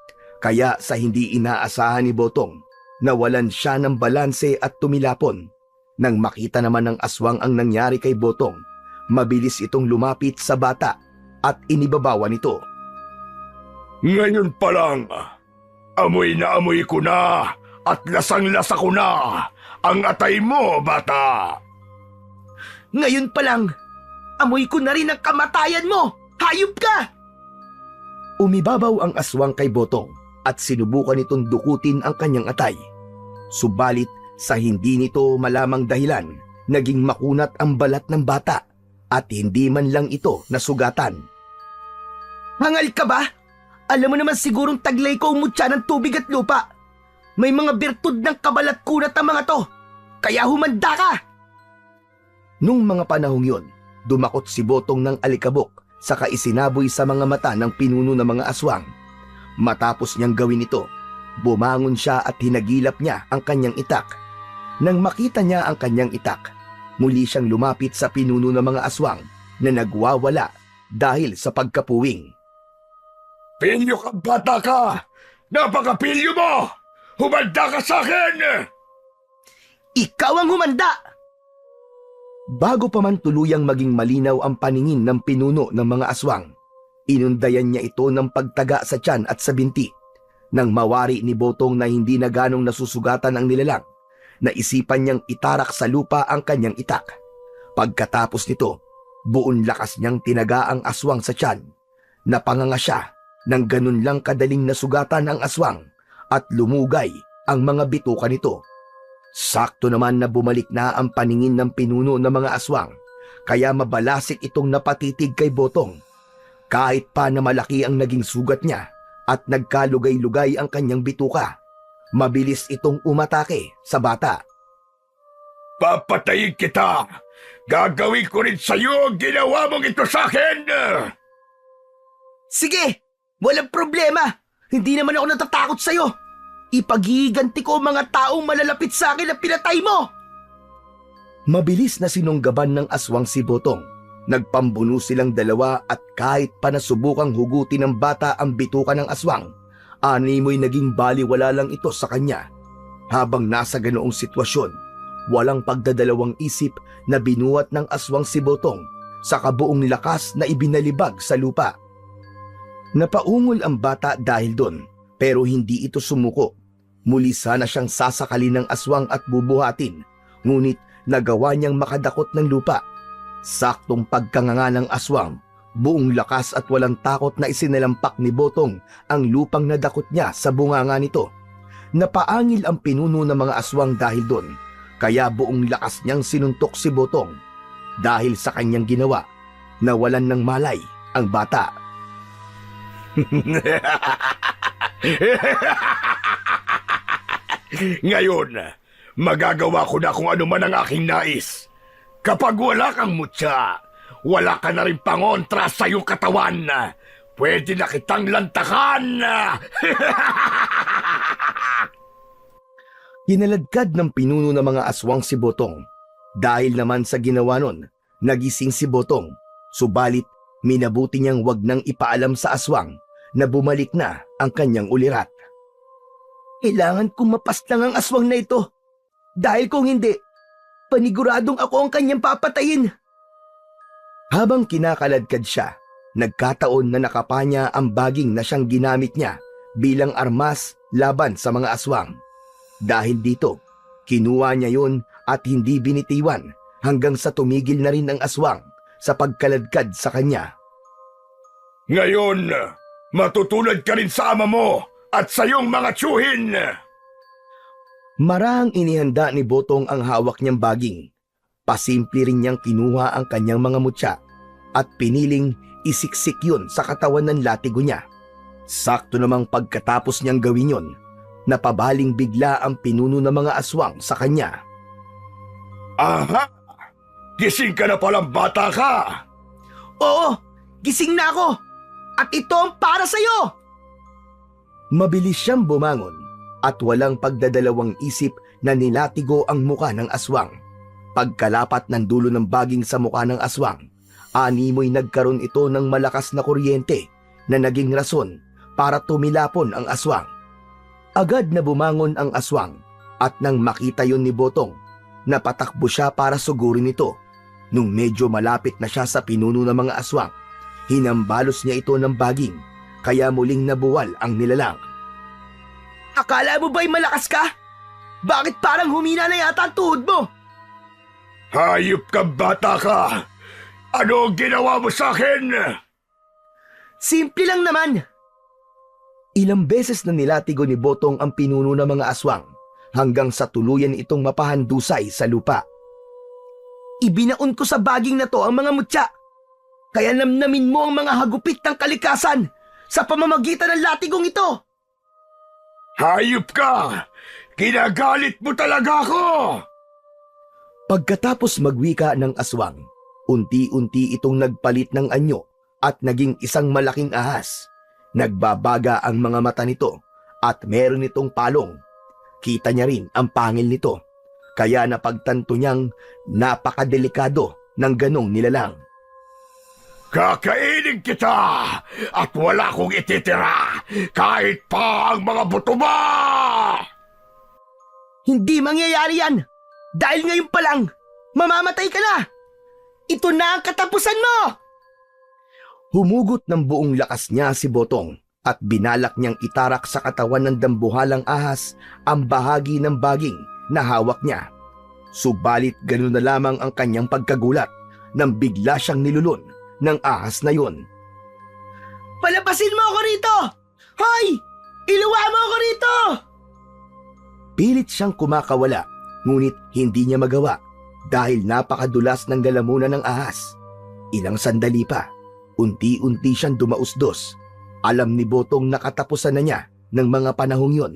kaya sa hindi inaasahan ni Botong, nawalan siya ng balanse at tumilapon. Nang makita naman ng aswang ang nangyari kay Botong, mabilis itong lumapit sa bata at inibabawan ito. Ngayon pa lang, amoy na amoy ko na at lasang-lasa ko na ang atay mo, bata! Ngayon pa lang, amoy ko na rin ang kamatayan mo! Hayop ka! Umibabaw ang aswang kay Botong at sinubukan nitong dukutin ang kanyang atay. Subalit sa hindi nito malamang dahilan, naging makunat ang balat ng bata at hindi man lang ito nasugatan. Hangal ka ba? Alam mo naman sigurong taglay ko umutya ng tubig at lupa. May mga birtud ng kabalat kunat ang mga to. Kaya humanda ka! Nung mga panahong yun, dumakot si Botong ng alikabok saka isinaboy sa mga mata ng pinuno ng mga aswang. Matapos niyang gawin ito, bumangon siya at hinagilap niya ang kanyang itak. Nang makita niya ang kanyang itak, muli siyang lumapit sa pinuno ng mga aswang na nagwawala dahil sa pagkapuwing. Pilyo ka, bata ka! Napakapilyo mo! Humanda ka sa akin! Ikaw ang humanda! Bago pa man tuluyang maging malinaw ang paningin ng pinuno ng mga aswang, inundayan niya ito ng pagtaga sa tiyan at sa binti. Nang mawari ni Botong na hindi na ganong nasusugatan ang nilalang, naisipan niyang itarak sa lupa ang kanyang itak. Pagkatapos nito, buong lakas niyang tinaga ang aswang sa tiyan. Napanganga siya nang ganun lang kadaling nasugatan ang aswang at lumugay ang mga bituka nito. Sakto naman na bumalik na ang paningin ng pinuno ng mga aswang, kaya mabalasik itong napatitig kay Botong. Kahit pa na malaki ang naging sugat niya at nagkalugay-lugay ang kanyang bituka, mabilis itong umatake sa bata. Papatayin kita! Gagawin ko rin sa'yo ang ginawa mong ito sa akin! Sige! Walang problema! Hindi naman ako natatakot sa'yo! Ipaghiganti ko ang mga taong malalapit sa akin na pinatay mo! Mabilis na sinunggaban ng aswang si Botong. Nagpambuno silang dalawa at kahit pa nasubukang hugutin ng bata ang bituka ng aswang, animoy naging baliwala lang ito sa kanya. Habang nasa ganoong sitwasyon, walang pagdadalawang isip na binuhat ng aswang si Botong sa kabuong lakas na ibinalibag sa lupa. Napaungol ang bata dahil doon, pero hindi ito sumuko. Muli sana siyang sasakalin ng aswang at bubuhatin, ngunit nagawa niyang makadakot ng lupa. Saktong pagkanganga ng aswang, buong lakas at walang takot na isinalampak ni Botong ang lupang nadakot niya sa bunganga nito. Napaangil ang pinuno ng mga aswang dahil doon, kaya buong lakas niyang sinuntok si Botong. Dahil sa kanyang ginawa, nawalan ng malay ang bata. Ngayon, magagawa ko na kung ano man ang aking nais. Kapag wala kang mutya, wala ka na rin pangontra sa iyong katawan. Pwede na kitang lantakan. Kinaladkad ng pinuno ng mga aswang si Botong. Dahil naman sa ginawa nun, nagising si Botong. Subalit, minabuti niyang wag nang ipaalam sa aswang na bumalik na ang kanyang ulirat. Kailangan kong mapaslang ang aswang na ito. Dahil kung hindi, paniguradong ako ang kanyang papatayin. Habang kinakaladkad siya, nagkataon na nakapanya ang baging na siyang ginamit niya bilang armas laban sa mga aswang. Dahil dito, kinuha niya yun at hindi binitiwan hanggang sa tumigil na rin ang aswang sa pagkaladkad sa kanya. Ngayon, matutulad ka rin sa ama mo at sa iyong mga tiyuhin. Marahang inihanda ni Botong ang hawak niyang baging. Pasimple rin niyang kinuha ang kanyang mga mutya at piniling isiksik yun sa katawan ng latigo niya. Sakto namang pagkatapos niyang gawin yun, Napabaling bigla ang pinuno ng mga aswang sa kanya. Aha! Gising ka na palang bata ka! Oo, gising na ako! At ito ang para sa'yo! Mabilis siyang bumangon at walang pagdadalawang isip na nilatigo ang muka ng aswang. Pagkalapat ng dulo ng baging sa muka ng aswang, animoy nagkaroon ito ng malakas na kuryente na naging rason para tumilapon ang aswang. Agad na bumangon ang aswang at nang makita yon ni Botong, napatakbo siya para sugurin ito. Nung medyo malapit na siya sa pinuno ng mga aswang, hinambalos niya ito ng baging, kaya muling nabuwal ang nilalang. Akala mo ba'y malakas ka? Bakit parang humina na yata ang tuhod mo? Hayop ka bata ka! Ano ang ginawa mo sa akin? Simple lang naman. Ilang beses na nilatigo ni Botong ang pinuno ng mga aswang hanggang sa tuluyan itong mapahandusay sa lupa. Ibinaon ko sa baging na to ang mga mutya. Kaya namnamin mo ang mga hagupit ng kalikasan sa pamamagitan ng latigong ito. Hayop ka! Kinagalit mo talaga ako! Pagkatapos magwika ng aswang, unti-unti itong nagpalit ng anyo at naging isang malaking ahas. Nagbabaga ang mga mata nito at meron itong palong. Kita niya rin ang pangil nito, kaya napagtanto niyang napakadelikado ng ganong nilalang. Kakainin kita at wala kong ititira kahit pa ang mga buto mo! Hindi mangyayari yan. Dahil ngayon pa lang, mamamatay ka na. Ito na ang katapusan mo. Humugot ng buong lakas niya si Botong at binalak niyang itarak sa katawan ng dambuhalang ahas ang bahagi ng baging na hawak niya. Subalit ganoon na lamang ang kanyang pagkagulat nang bigla siyang nilulun ng ahas na yon. Palabasin mo ako rito! Hoy! Iluwa mo ako rito! Pilit siyang kumakawala, ngunit hindi niya magawa dahil napakadulas ng lalamunan ng ahas. Ilang sandali pa, unti-unti siyang dumausdos. Alam ni Botong na katapusan na niya ng mga panahong yon.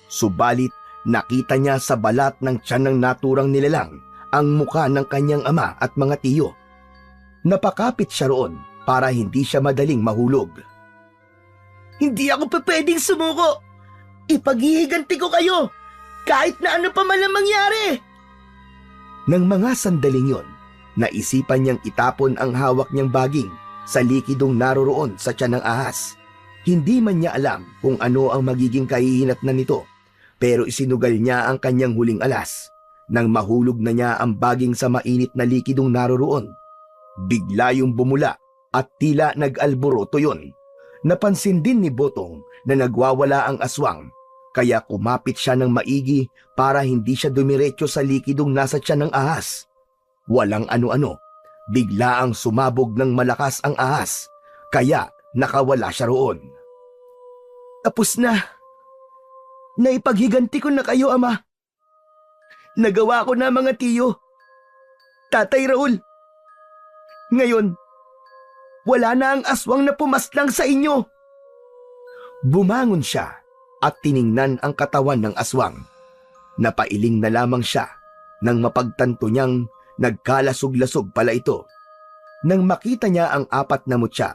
Subalit nakita niya sa balat ng tiyan ng naturang nilalang ang muka ng kanyang ama at mga tiyo. Napakapit siya roon para hindi siya madaling mahulog. Hindi ako pwedeng sumuko. Ipaghihiganti ko kayo kahit na ano pa man ang mangyari. Nang mga sandaling yon, naisipan niyang itapon ang hawak niyang baging sa likidong naroroon sa tiyan ng ahas. Hindi man niya alam kung ano ang magiging kahihinatnan nito, pero isinugal niya ang kanyang huling alas. Nang mahulog na niya ang baging sa mainit na likidong naroroon, bigla yung bumula at tila nag-alboroto yon. Napansin din ni Botong na nagwawala ang aswang, kaya kumapit siya ng maigi para hindi siya dumiretso sa likidong nasa tiyan ng ahas. Walang ano-ano, bigla ang sumabog ng malakas ang ahas, kaya nakawala siya roon. Tapos na. Naipaghiganti ko na kayo, Ama. Nagawa ko na mga tiyo. Tatay Raul. Ngayon, wala na ang aswang na pumaslang sa inyo. Bumangon siya at tiningnan ang katawan ng aswang. Napailing na lamang siya nang mapagtanto niyang nagkalasog-lasog pala ito. Nang makita niya ang 4 na mutya,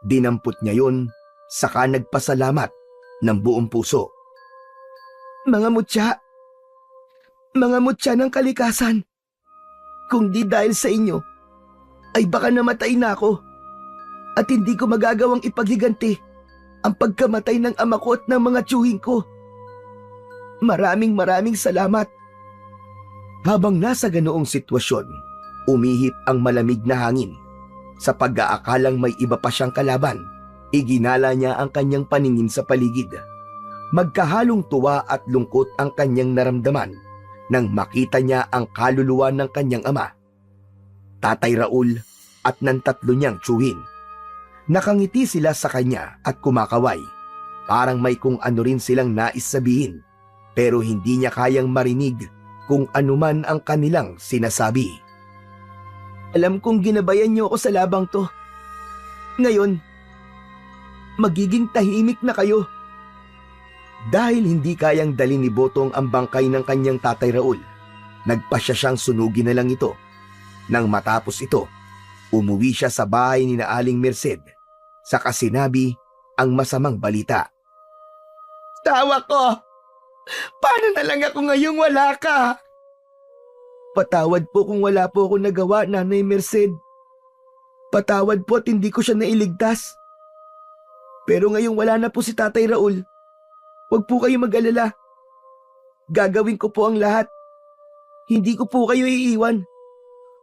dinampot niya yon, saka nagpasalamat ng buong puso. Mga mutya ng kalikasan. Kung di dahil sa inyo, ay baka namatay na ako at hindi ko magagawang ipaghiganti ang pagkamatay ng ama ko at ng mga tiyuhin ko. Maraming salamat. Habang nasa ganoong sitwasyon, umihip ang malamig na hangin. Sa pag-aakalang may iba pa siyang kalaban, iginala niya ang kanyang paningin sa paligid. Magkahalong tuwa at lungkot ang kanyang naramdaman nang makita niya ang kaluluwa ng kanyang ama, Tatay Raul at ng 3 niyang tiyuhin. Nakangiti sila sa kanya at kumakaway. Parang may kung ano rin silang nais sabihin, pero hindi niya kayang marinig kung anuman ang kanilang sinasabi. Alam kong ginabayan niyo ako sa labang to. Ngayon, magiging tahimik na kayo. Dahil hindi kayang dali ni Botong ang bangkay ng kanyang tatay Raul, nagpasya siyang sunugin na lang ito. Nang matapos ito, umuwi siya sa bahay ni na Aling Merced, saka sinabi ang masamang balita. Tawa ko! Paano na lang ako ngayong wala ka? Patawad po kung wala po ako nagawa, Nanay Merced. Patawad po at hindi ko siya nailigtas. Pero ngayong wala na po si Tatay Raul, huwag po kayo mag-alala. Gagawin ko po ang lahat. Hindi ko po kayo iiwan.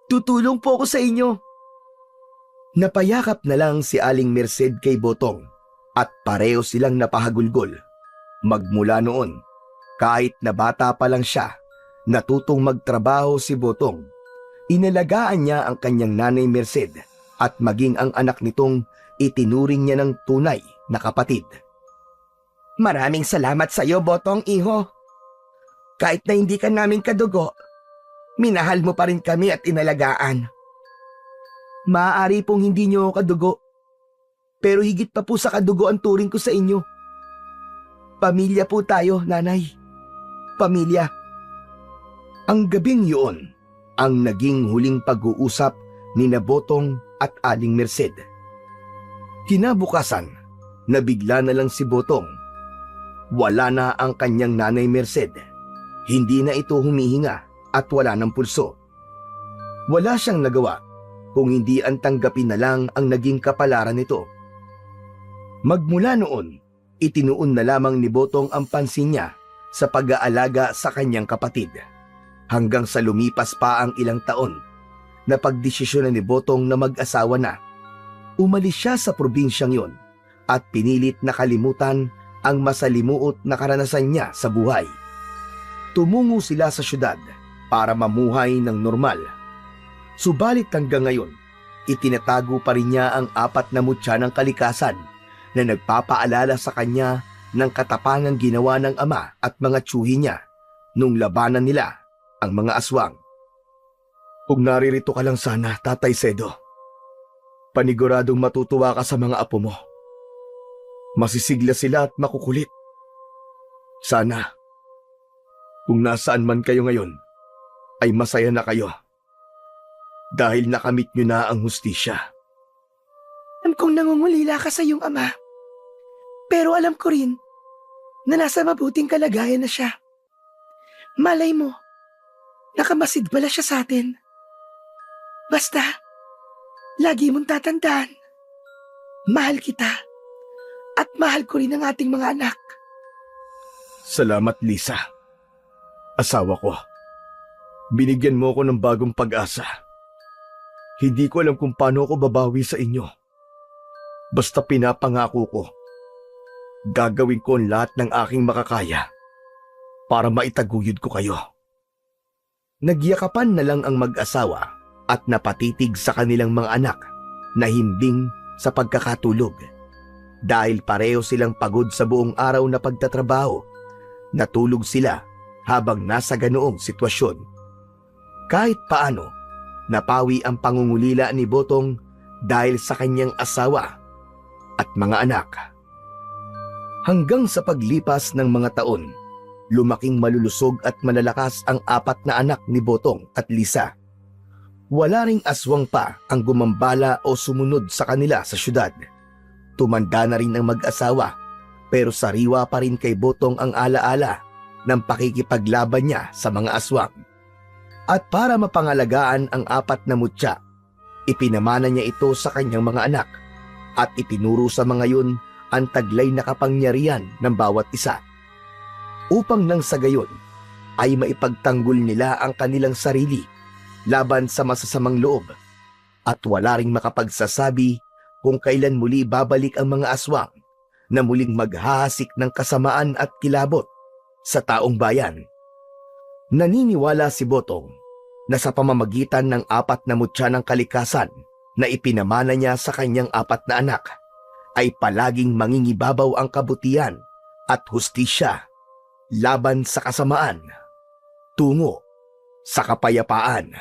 Tutulong po ako sa inyo. Napayakap na lang si Aling Merced kay Botong at pareho silang napahagulgol. Magmula noon, kahit na bata pa lang siya, natutong magtrabaho si Botong. Inalagaan niya ang kanyang nanay Merced at maging ang anak nitong itinuring niya ng tunay na kapatid. Maraming salamat sa iyo, Botong, iho. Kahit na hindi ka namin kadugo, minahal mo pa rin kami at inalagaan. Maaari pong hindi niyo ako kadugo, pero higit pa po sa kadugo ang turing ko sa inyo. Pamilya po tayo, Nanay. Pamilya. Ang gabing yun ang naging huling pag-uusap ni na Botong at Aling Merced. Kinabukasan, nabigla na lang si Botong. Wala na ang kanyang nanay Merced. Hindi na ito humihinga at wala ng pulso. Wala siyang nagawa kung hindi ang tanggapin na lang ang naging kapalaran nito. Magmula noon, itinuon na lamang ni Botong ang pansin niya sa pag-aalaga sa kanyang kapatid. Hanggang sa lumipas pa ang ilang taon, napagdesisyon na ni Botong na mag-asawa na. Umalis siya sa probinsyang yon at pinilit na kalimutan ang masalimuot na karanasan niya sa buhay. Tumungo sila sa syudad para mamuhay ng normal. Subalit hanggang ngayon, itinatago pa rin niya ang 4 na mutya ng kalikasan na nagpapaalala sa kanya ng katapangang ginawa ng ama at mga tiyuhi niya nung labanan nila ang mga aswang. Kung naririto ka lang sana, Tatay Sedo, paniguradong matutuwa ka sa mga apo mo. Masisigla sila at makukulit. Sana, kung nasaan man kayo ngayon, ay masaya na kayo. Dahil nakamit nyo na ang hustisya. Alam kong nangungulila ka sa iyong ama. Pero alam ko rin na nasa mabuting kalagayan na siya. Malay mo, nakamasid pala siya sa atin. Basta, lagi mong tatandaan, mahal kita at mahal ko rin ang ating mga anak. Salamat, Lisa. Asawa ko. Binigyan mo ako ng bagong pag-asa. Hindi ko alam kung paano ako babawi sa inyo. Basta pinapangako ko, gagawin ko ang lahat ng aking makakaya para maitaguyod ko kayo. Nagyakapan na lang ang mag-asawa at napatitig sa kanilang mga anak na himbing sa pagkakatulog. Dahil pareho silang pagod sa buong araw na pagtatrabaho, natulog sila habang nasa ganoong sitwasyon. Kahit paano, napawi ang pangungulila ni Botong dahil sa kanyang asawa at mga anak. Hanggang sa paglipas ng mga taon, lumaking malulusog at malalakas ang 4 na anak ni Botong at Lisa. Wala ring aswang pa ang gumambala o sumunod sa kanila sa syudad. Tumanda na rin ang mag-asawa, pero sariwa pa rin kay Botong ang alaala ng pakikipaglaban niya sa mga aswang. At para mapangalagaan ang 4 na mutya, ipinamana niya ito sa kanyang mga anak at itinuro sa mga yun ang taglay na kapangyarihan ng bawat isa. Upang nang sa gayon ay maipagtanggol nila ang kanilang sarili laban sa masasamang loob at wala ring makapagsasabi kung kailan muli babalik ang mga aswang na muling maghahasik ng kasamaan at kilabot sa taong bayan. Naniniwala si Botong na sa pamamagitan ng 4 na mutya ng kalikasan na ipinamana niya sa kanyang 4 na anak, ay palaging mangingibabaw ang kabutihan at hustisya laban sa kasamaan tungo sa kapayapaan.